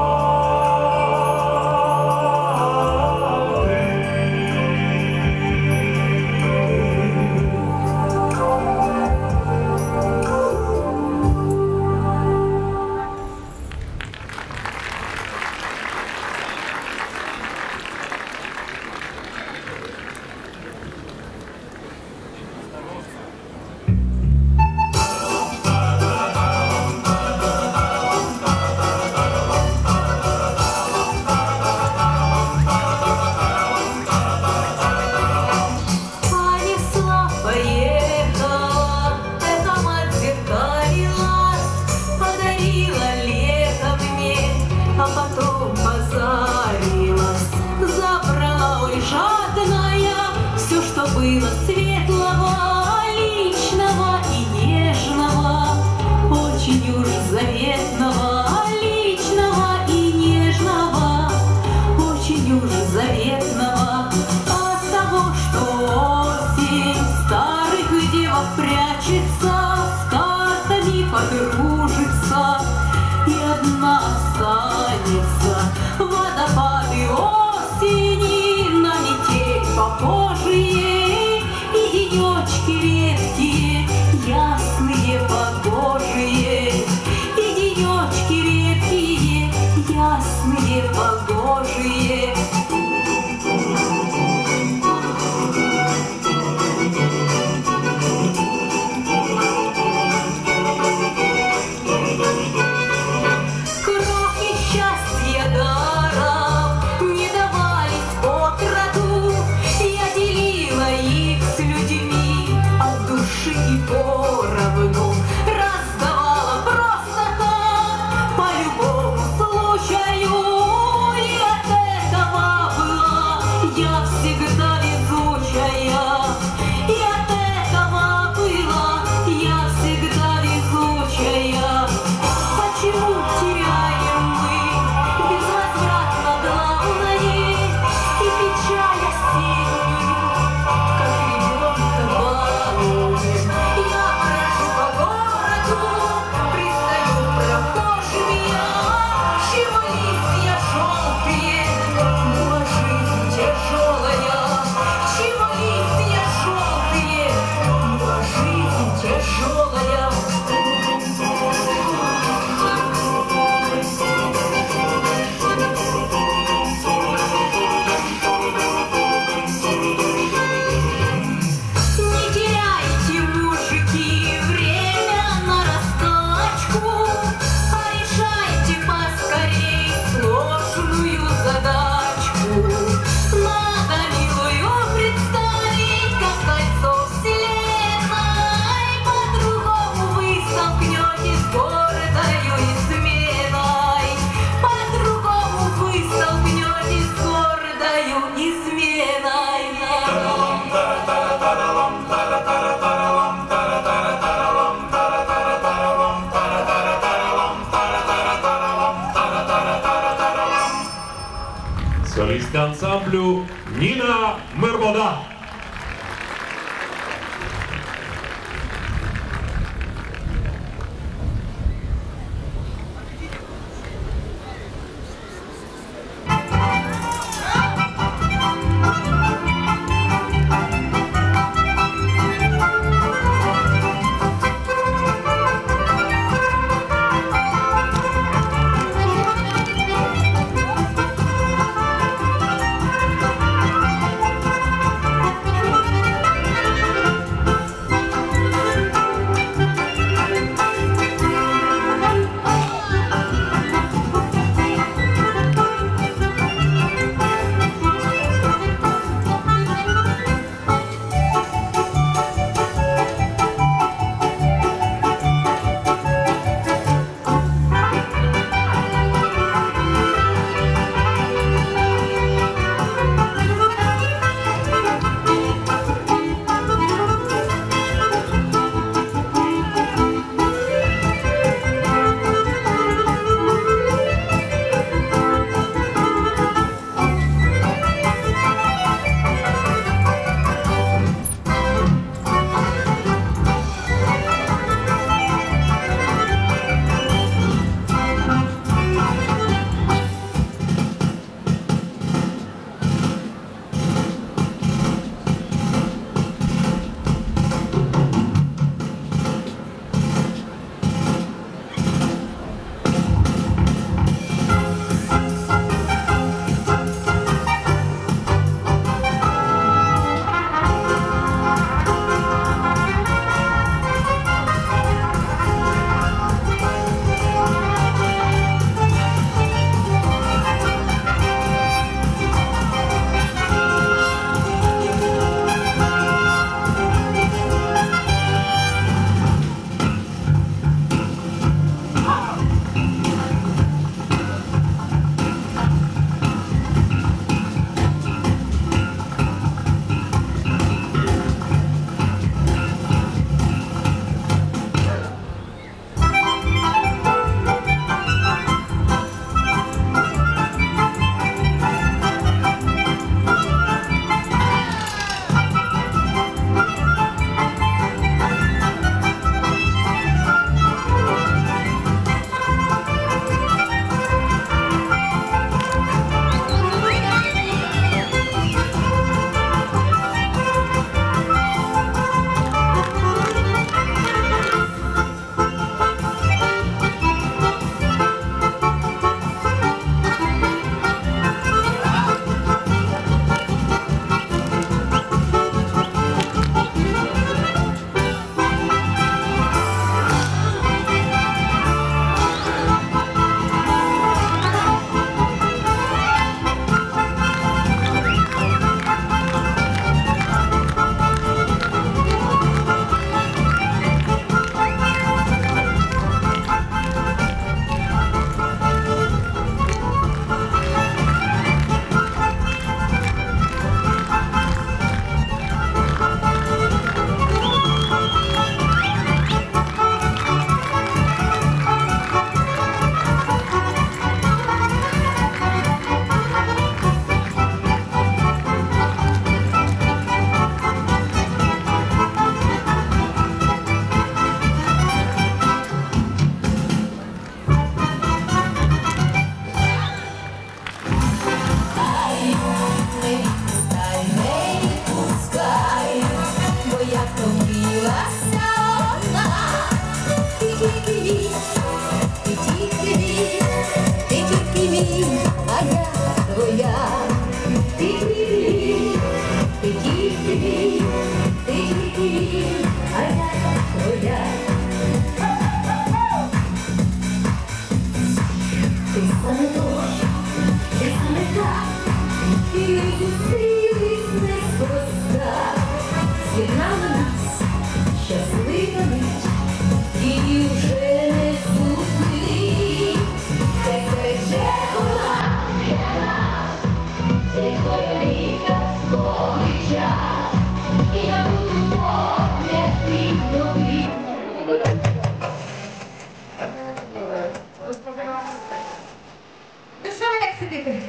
Понесла, поехала, эта мать зеркалилась, подарила лето мне, а потом позарилась. Забрала, ой, жадная, все, что было светлого, личного и нежного, очень уж заветного, личного и нежного, очень уж заветного. От того, что осень старых девок прячется, с картами подружится и одна останется. Водопады осени на метель похожие, и денечки редкие, ясные, погожие, и денечки редкие, красные погожие. Крохи счастья даром не давались отроду. Я делила их с людьми от души и поровну. Раздавала просто так, по любому случаю. И от этого была я всегда везучая. И от этого была я всегда везучая. Почему теряем мы безвозвратно главное и печаль осеннюю, как ребенка балуем? Я брожу по городу, пристаю к прохожим я. Чего листья желтые, была жизнь тяжелая. Чего листья желтые, была жизнь тяжелая. Не теряйте, мужики, время на раскачку, а решайте поскорей сложную задачку. Надо милую представить, как кольцо вселенной, по-другому вы столкнетесь с гордою изменой. По-другому вы столкнетесь с гордою изменой. Солистка ансамблю Нина Мирвода. Thank саме дощ, і саме так, і ми зустрілись неспроста. З'єднала нас щаслива мить, і вже не зупинить. Тече була для нас, тихої казковий час, і я буду пам'ятний новий. Ну що ви як сидите?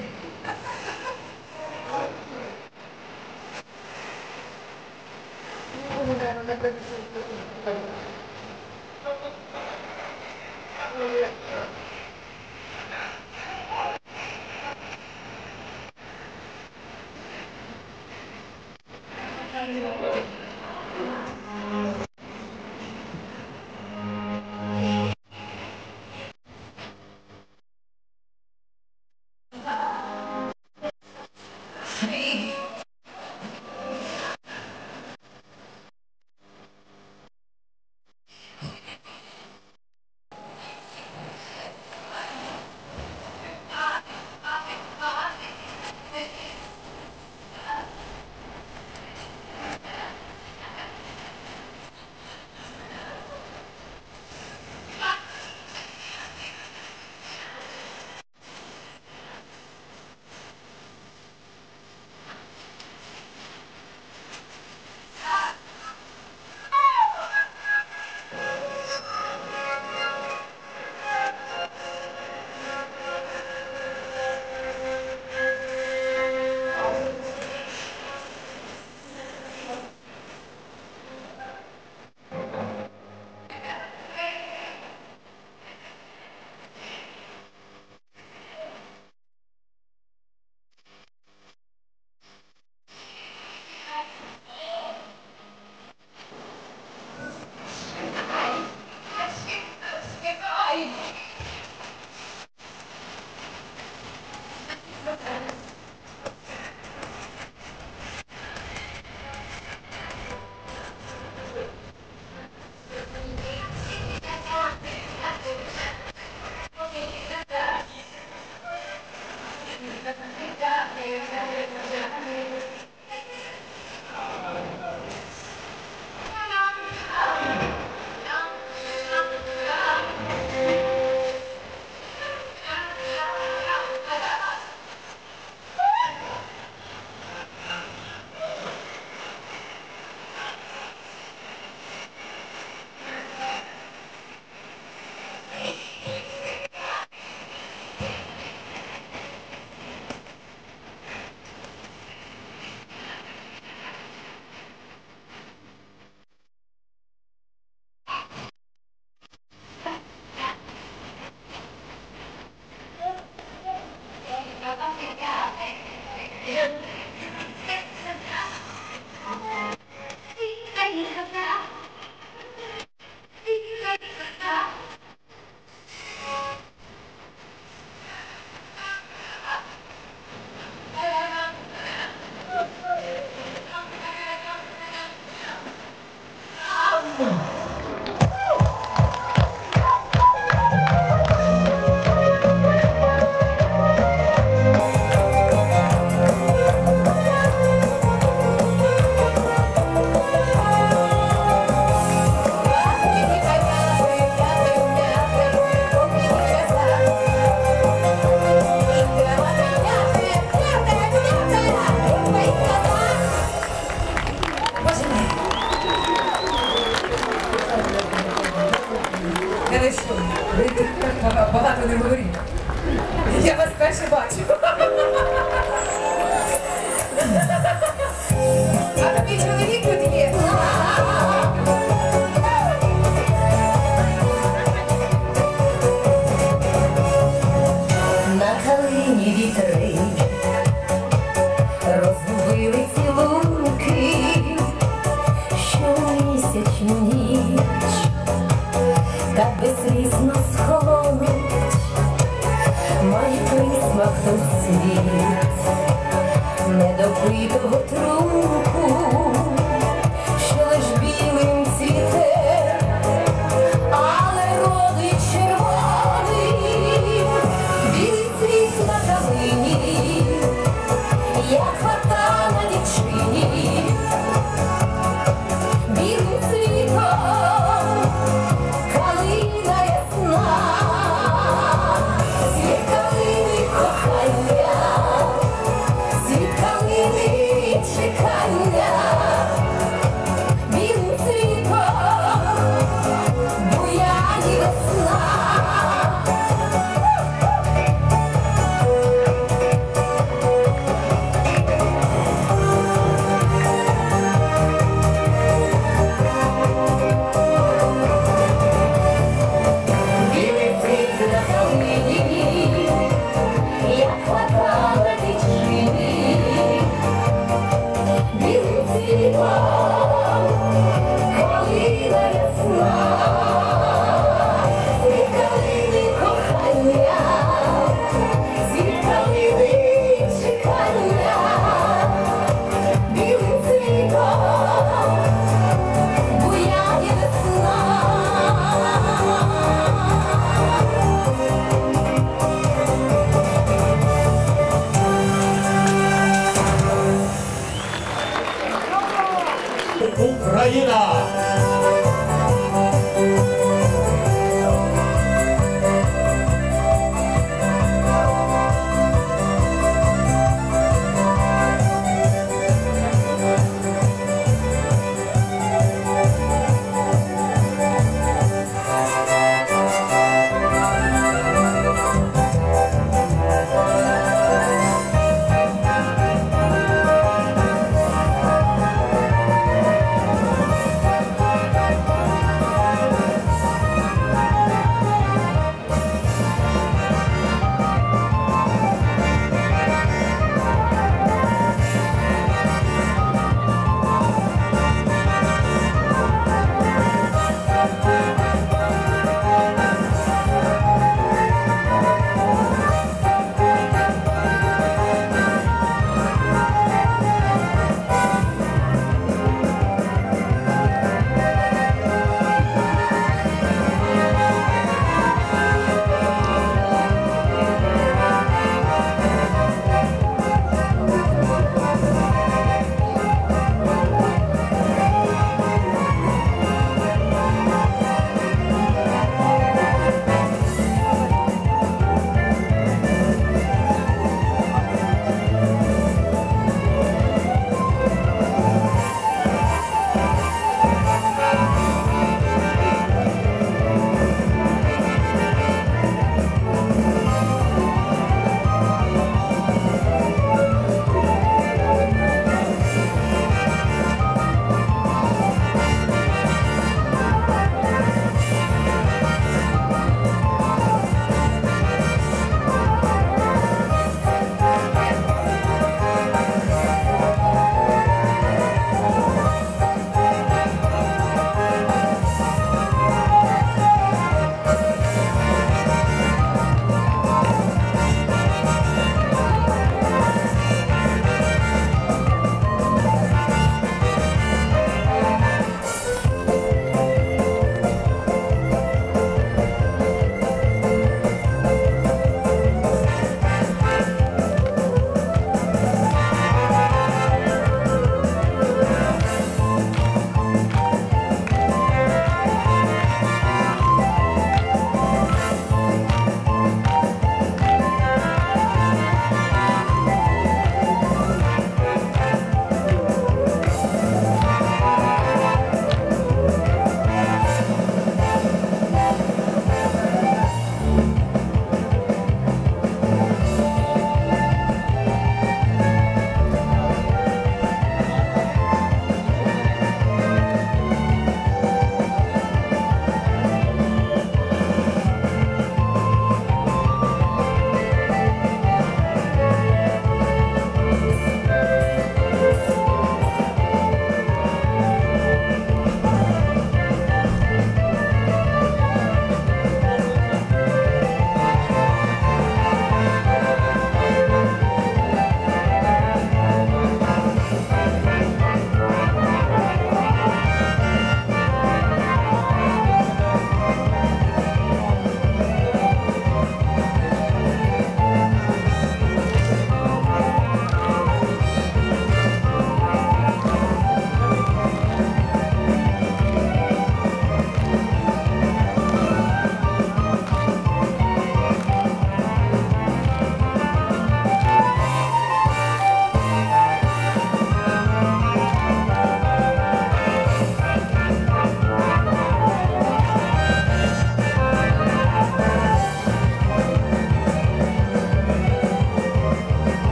Багато не говоріть. Я вас перше бачу. А тобі чоловік тут є. На калині вітри розгубили цілунки, щомісячну ніч так безслізно сховають, має присмак той світ недопитого трунку, що лиш білим цвіте, але родить червоний, білий як плакала дичині, білим цвітом калина ясна, світ калини кохання, світ калини чекання, білим цвітом буяє весна.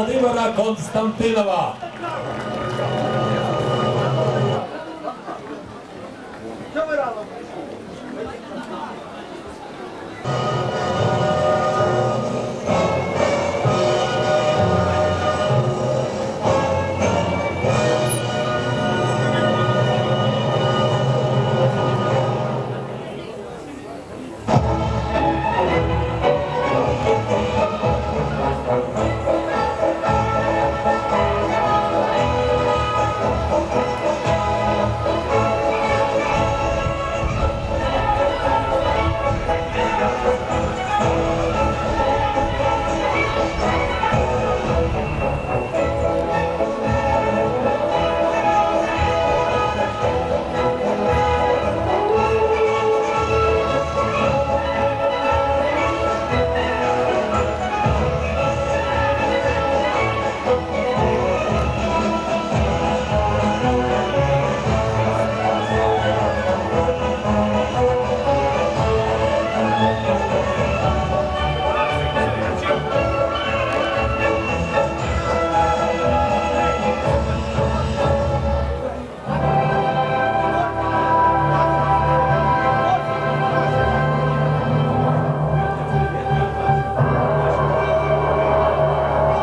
Владимира Константинова.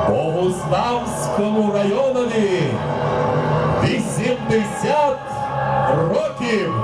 Богуславському районові 80 років.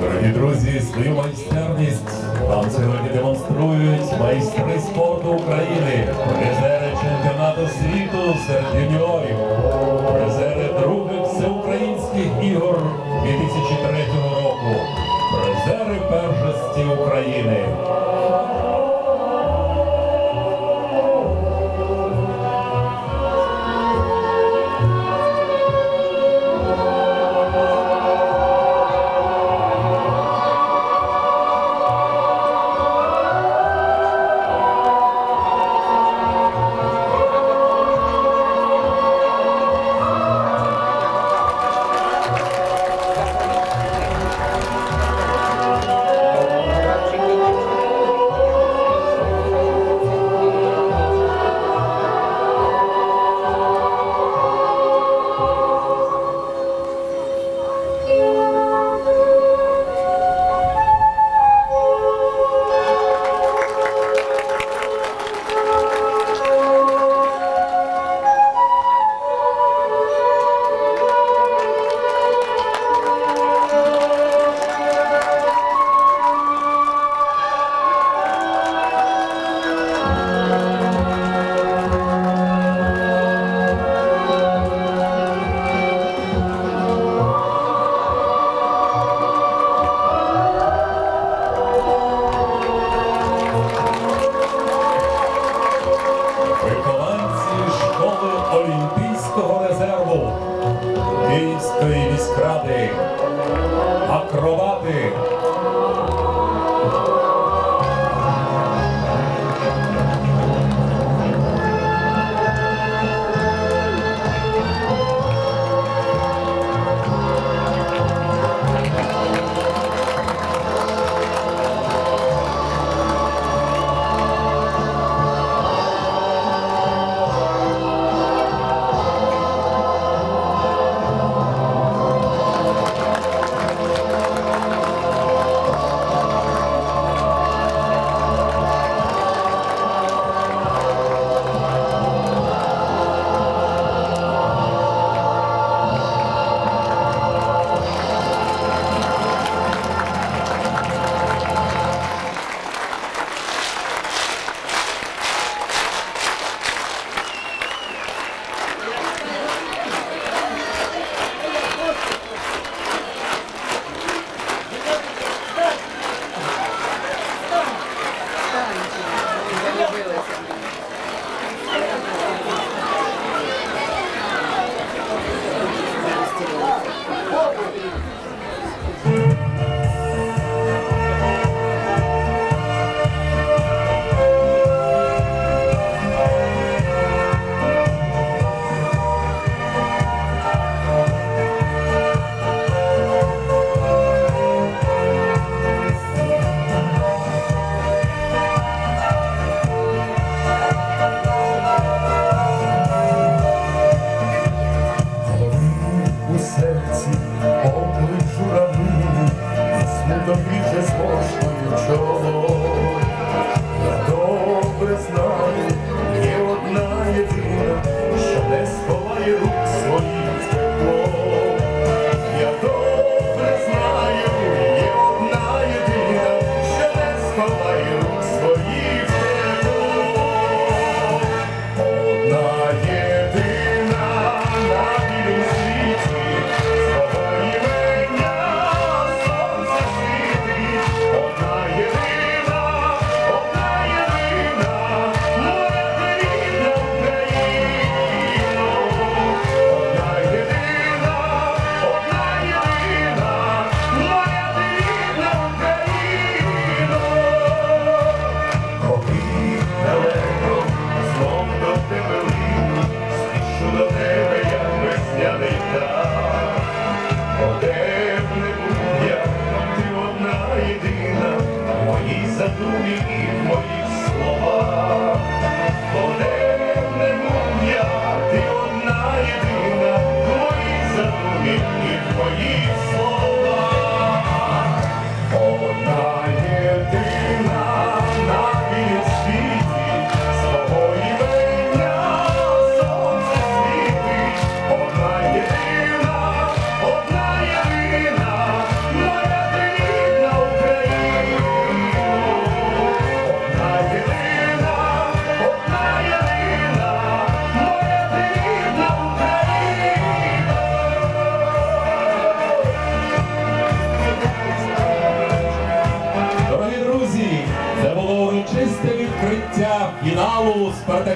Дорогі друзі, свою майстерність нам сьогодні демонструють майстри спорту України, призери чемпіонату світу серед юніорів, призери других всеукраїнських ігор 2003 року, призери першості України. Олімпійського резерву Київської міськради, акробати.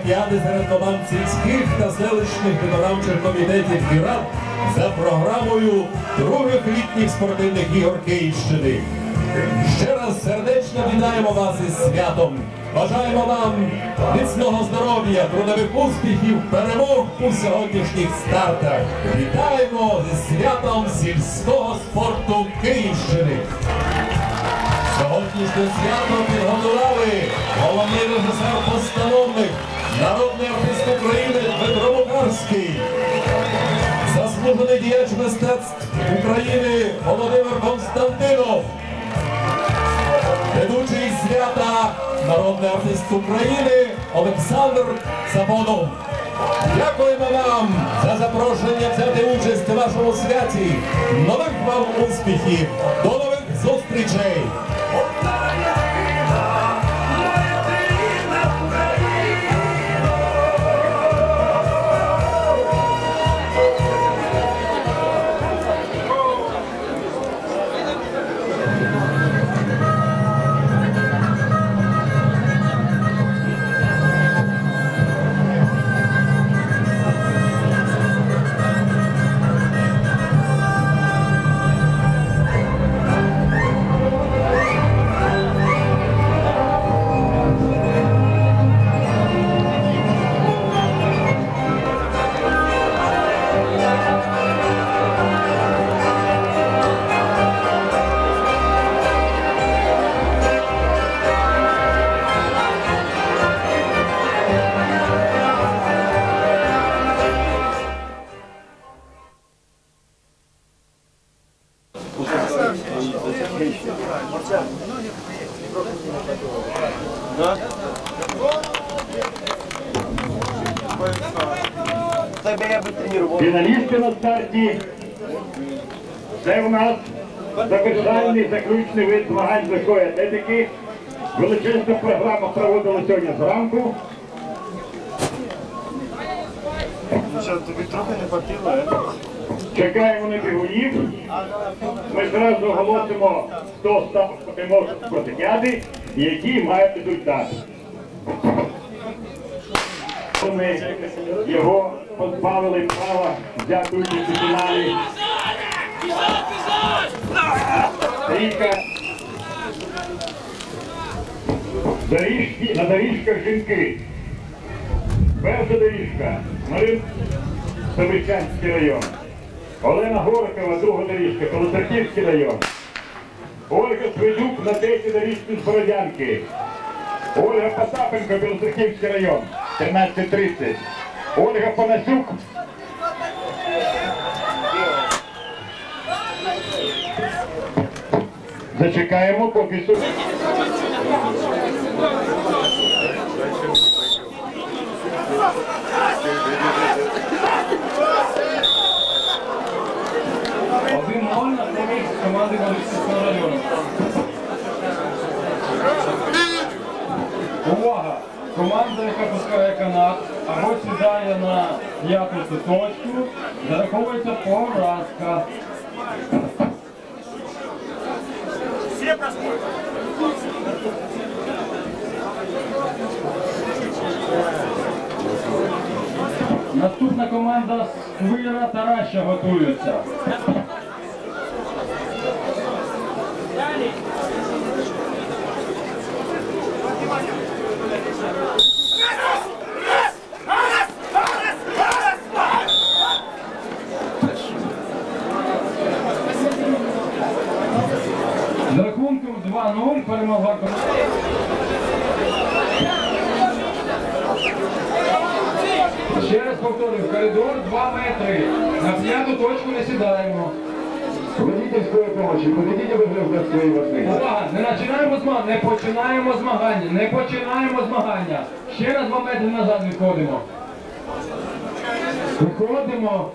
олімпіади серед команд сільських та селищних виконавчих комітетів і рад за програмою других літніх спортивних ігор Київщини. Ще раз сердечно вітаємо вас із святом. Бажаємо вам міцного здоров'я, трудових успіхів, перемог у сьогоднішніх стартах. Вітаємо зі святом сільського спорту Київщини. Сьогоднішнє свято підготували головний режисер-постановник, народний артист України Дмитро Мукарський, заслужений діяч мистецтв України Володимир Константинов, ведучий свята народний артист України Олександр Сапонов. Дякуємо вам за запрошення взяти участь у вашому святі. Нових вам успіхів! До нових зустрічей! Фіналісти на старті. Це у нас завершальний заключний вид змагань з легкої атлетики. Величезна програма проводила сьогодні зранку. Що, тобі трохи не хватило, Чекаємо на бігунів. Ми зразу оголосимо, хто став переможцем спартакіади і які мають результат. Ми його позбавили права взяти участь у фіналі. Трійка. На доріжках жінки. Перша доріжка. Марин Ставичанський район. Олена Горкова, друга доріжка, Колосарківський район. Ольга Свидюк на третій доріжці з Бородянки. Ольга Потапенко, Білоцерківський район, 13:30. Ольга Панасюк. Зачекаємо, поки суд. на поміж команди Володимирського району. Увага! Команда, яка пускає канат або сідає на п'яту точку, зараховується поразка. Все проходят. Наступна команда Сквира Тараща готується. З рахунком 2-0 перемогла команда. Ще раз повторюю, коридор 2 метри. На п'яту точку не сідаємо. Водитель скорої помощи, подойдите вы в свои возни. Увага, не починаємо змагання, не починаємо змагання. Ще раз 2 метри назад відходимо. Виходимо.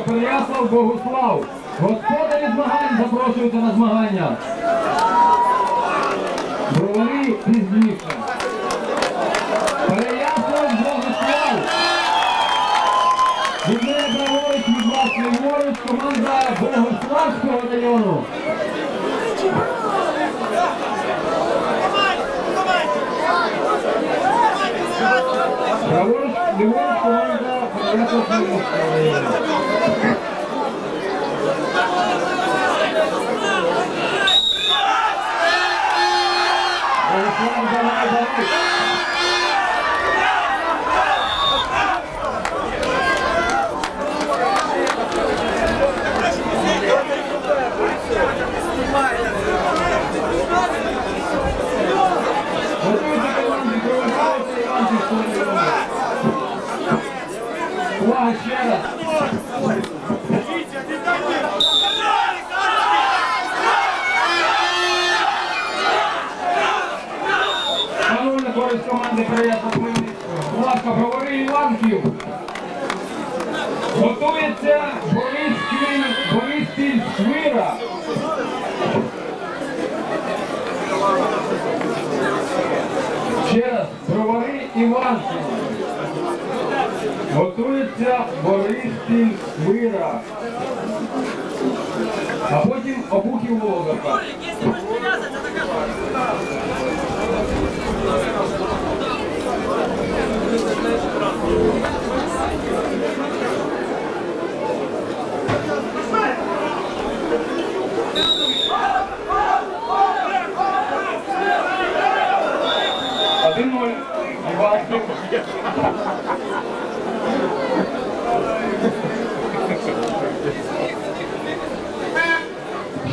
Переяслав Богуслав. Господарі змагань запрошуються на змагання. Бровари пізніше. Переяслав Богуслав. Від мене праворуч, від вас ліворуч, команда Богуславського району. Праворуч, ліворуч, команда Переяславського району. Увага ще раз. Шановна користь команди Переяслав Хмельницького. Будь ласка, Бровари Іванків. Готується Бориспіль Свира. Ще раз, Бровари Іванків. Готується Бориспіль Свира. А потім Обухів Володарка.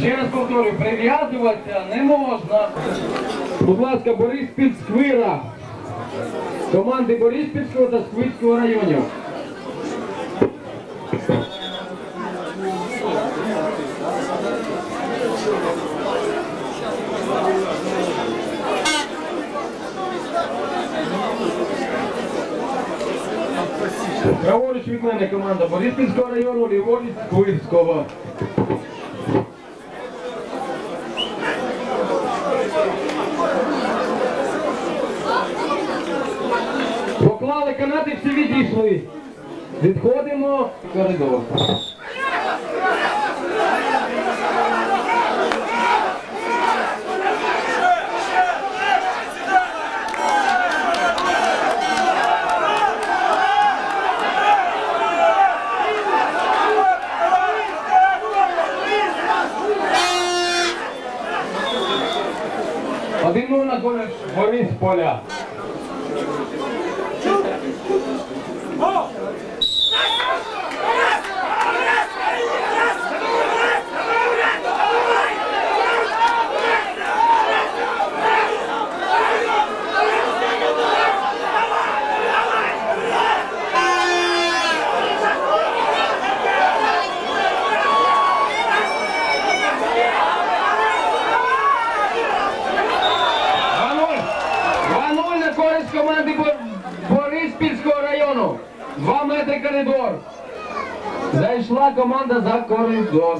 Ще раз повторюю, прив'язуватися не можна. Будь ласка, Бориспіль Сквира. Команди Бориспільського та Сквирського районів. Праворуч від мене команда Бориспільського району, ліворуч Сквирського. Поклали канати, всі відійшли. Відходимо в коридор. Один на колеш Борисполя. Команди Бориспільського району. 2 метри коридор. Зайшла команда за коридор.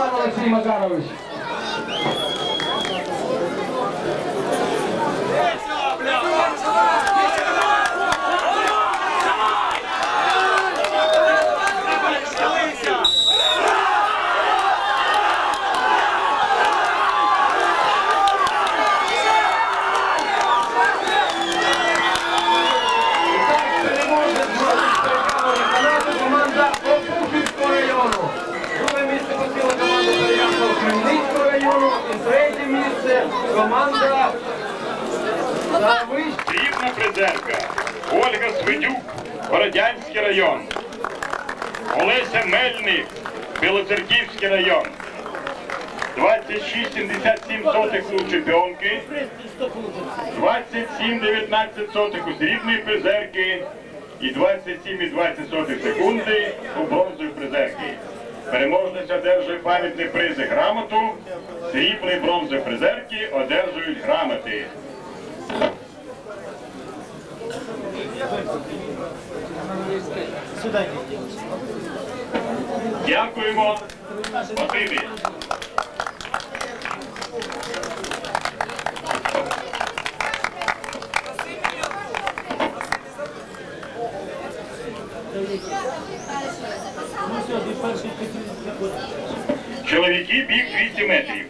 Іван Олексій Макарович. Команда Опушівського району. Друге місце посіла команда Переяслав-Хмельницького району. І третє місце команда Срібна призерка Ольга Свидюк, Бородянський район. Олеся Мельник, Білоцерківський район. 26,77 у чемпіонки, 27,19 у срібної призерки і 27,20 секунди у бронзової призерки. Переможниця одержує пам'ятні призи грамоту, срібні і бронзові призерки одержують грамоти. Дякуємо. Спасибі. Чоловіки біг 200 метрів.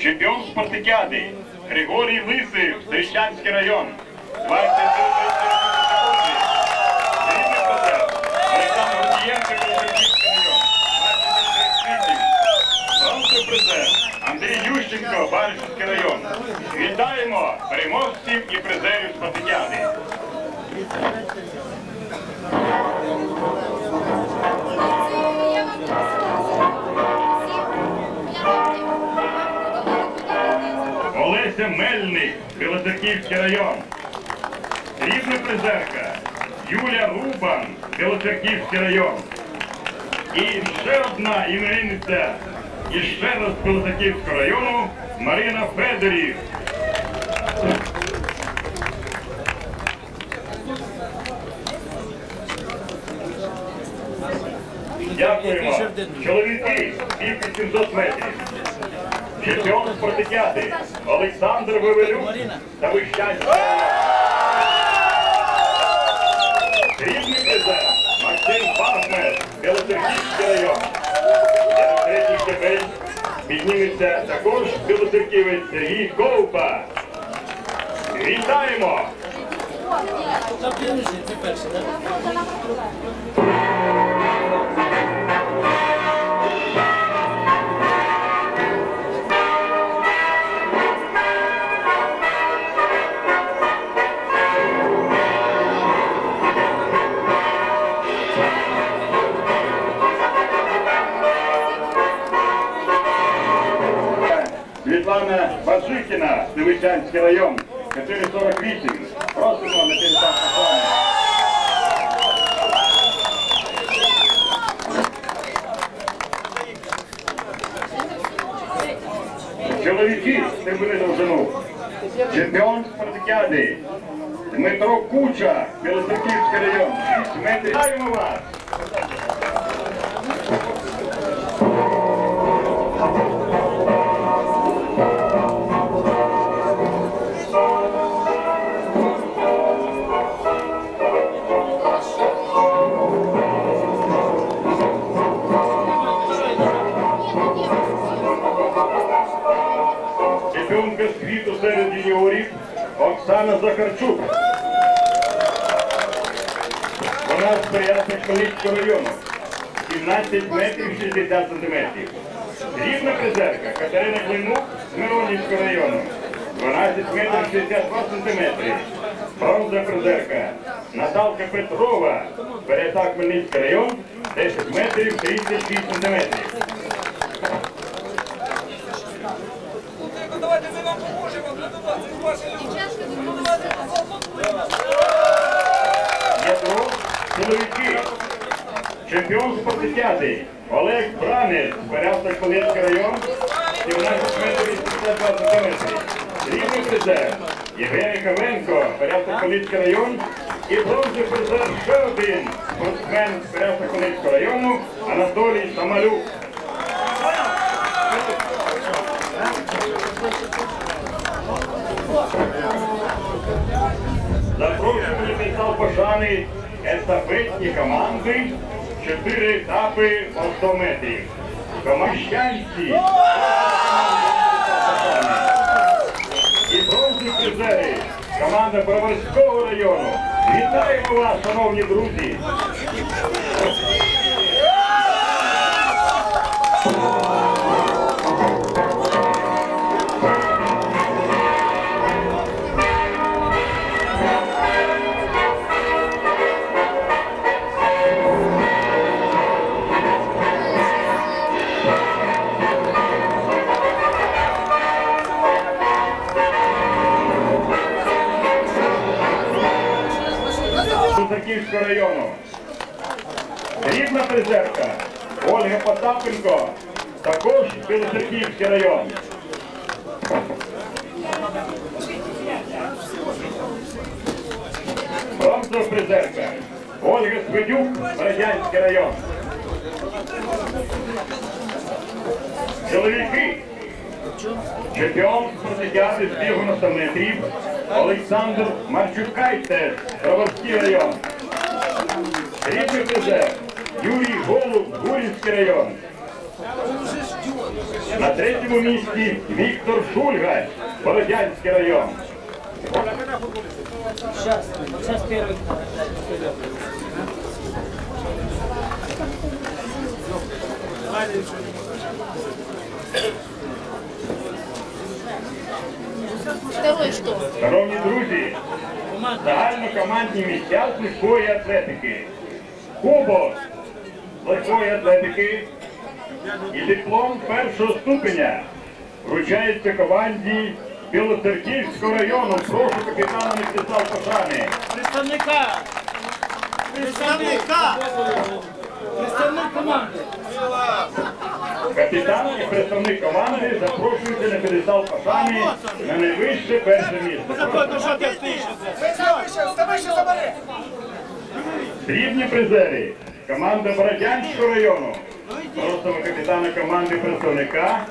Чемпіон спартакіади Григорій Лисий, Стріщанський район. 20 секунд. Срібний призер Олександр Гудієнко, Білоцерківський район. 20 бронзовий призер Андрій Ющенко, Баришівський район. Вітаємо переможців і призерів спартакіади. Олеся Мельник, Білоцерківський район. Срібна призерка Юлія Рубан, Білоцерківський район. І ще одна іменинниця і ще раз з Білоцерківського району Марина Федорів. Дякуємо. Чоловіки, кілька 700 метрів. Чемпіон спартакіади Олександр Вивелюк та Вищанський. Срібний призер Максим Бахмет, Білоцерківський район. На третій щебель підніметься також білоцерківець Сергій Ковпа. Вітаємо! Це перший, так? Світлана Бажикіна, Ставищанський район, 448. Просимо на телефон. Чоловіки, стебли довжину. Чемпіон спартакіади Дмитро Куча, Білоцерківський район, 6 метрів. Вітаємо вас! Чемпіонка світу серед юніорів Оксана Захарчук. Вона з Переяслав-Хмельницького району. 17 метрів 60 сантиметрів. Срібна призерка Катерина Климук з Миронівського району. 12 метрів 62 сантиметри. Бронзова призерка Наталка Петрова, Переяслав-Хмельницький район. 10 метрів 36 сантиметрів. Давайте ми вам поможемо врятувати ваші люди. Ядро, чоловіки. Чемпіон спартакіади Олег Бранець, Переяслав-Хмельницький район, 17 метрів 82 сантиметри. Срібний призер Євгеній Ковенко, Переяслав-Хмельницький район. І бронзовий призер ще один спортсмен з Переяслав-Хмельницького району Анатолій Самалюк. Запрошуємо на підстав пошани естафетні команди, 4 етапи по 100 метрів. Комащанці і бронзові призери. Команда Броварського району. Вітаємо вас, шановні друзі! Білоцерківського району. Рідна призерка Ольга Потапенко, також Білоцерківський район. Бронзова призерка Ольга Свидюк, Радянський район. Чоловіки. Чемпіон спартакіади з бігу на 100 метрів Олександр Марчукайте, Броварський район. Рідний призер Юрій Голуб, Гурівський район. На 3-му місці Віктор Шульга, Бородянський район. Сейчас первый. Второй что? Шановні друзі, загальнокомандні місця з легкої атлетики. Кубок з легкої атлетики і диплом першого ступеня вручається команді Білоцерківського району. Прошу капітана Мстислав Пошани. Представник команди. Капітан і представник команди запрошуються на п'єдестал Пошани на найвище перше місце. Срібні призери. Команда Бородянського району. Просимо капітана команди представника.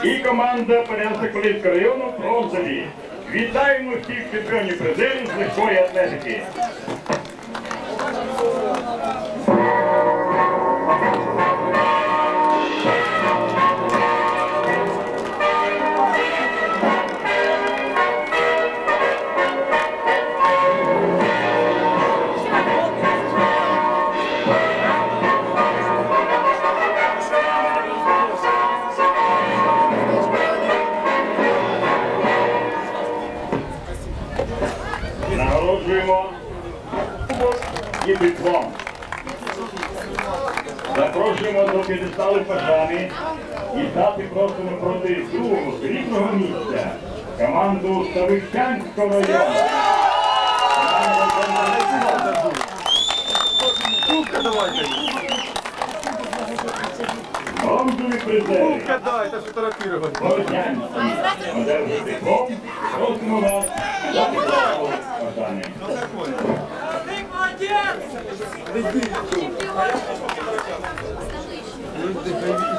І команда Порянсько-Колівського району бронзові. Вітаємо всіх чемпіонів призерів з легкої атлетики. Нагороджуємо кубок і диплом. Запрошуємо до п'єдесталу Пошани і стати просимо проти другого срібного місця команду Ставищанського району. Бронзові призери. Бородянський. Одержує диплом. Просимо вас до п'єдесталу Пошани. Молодец!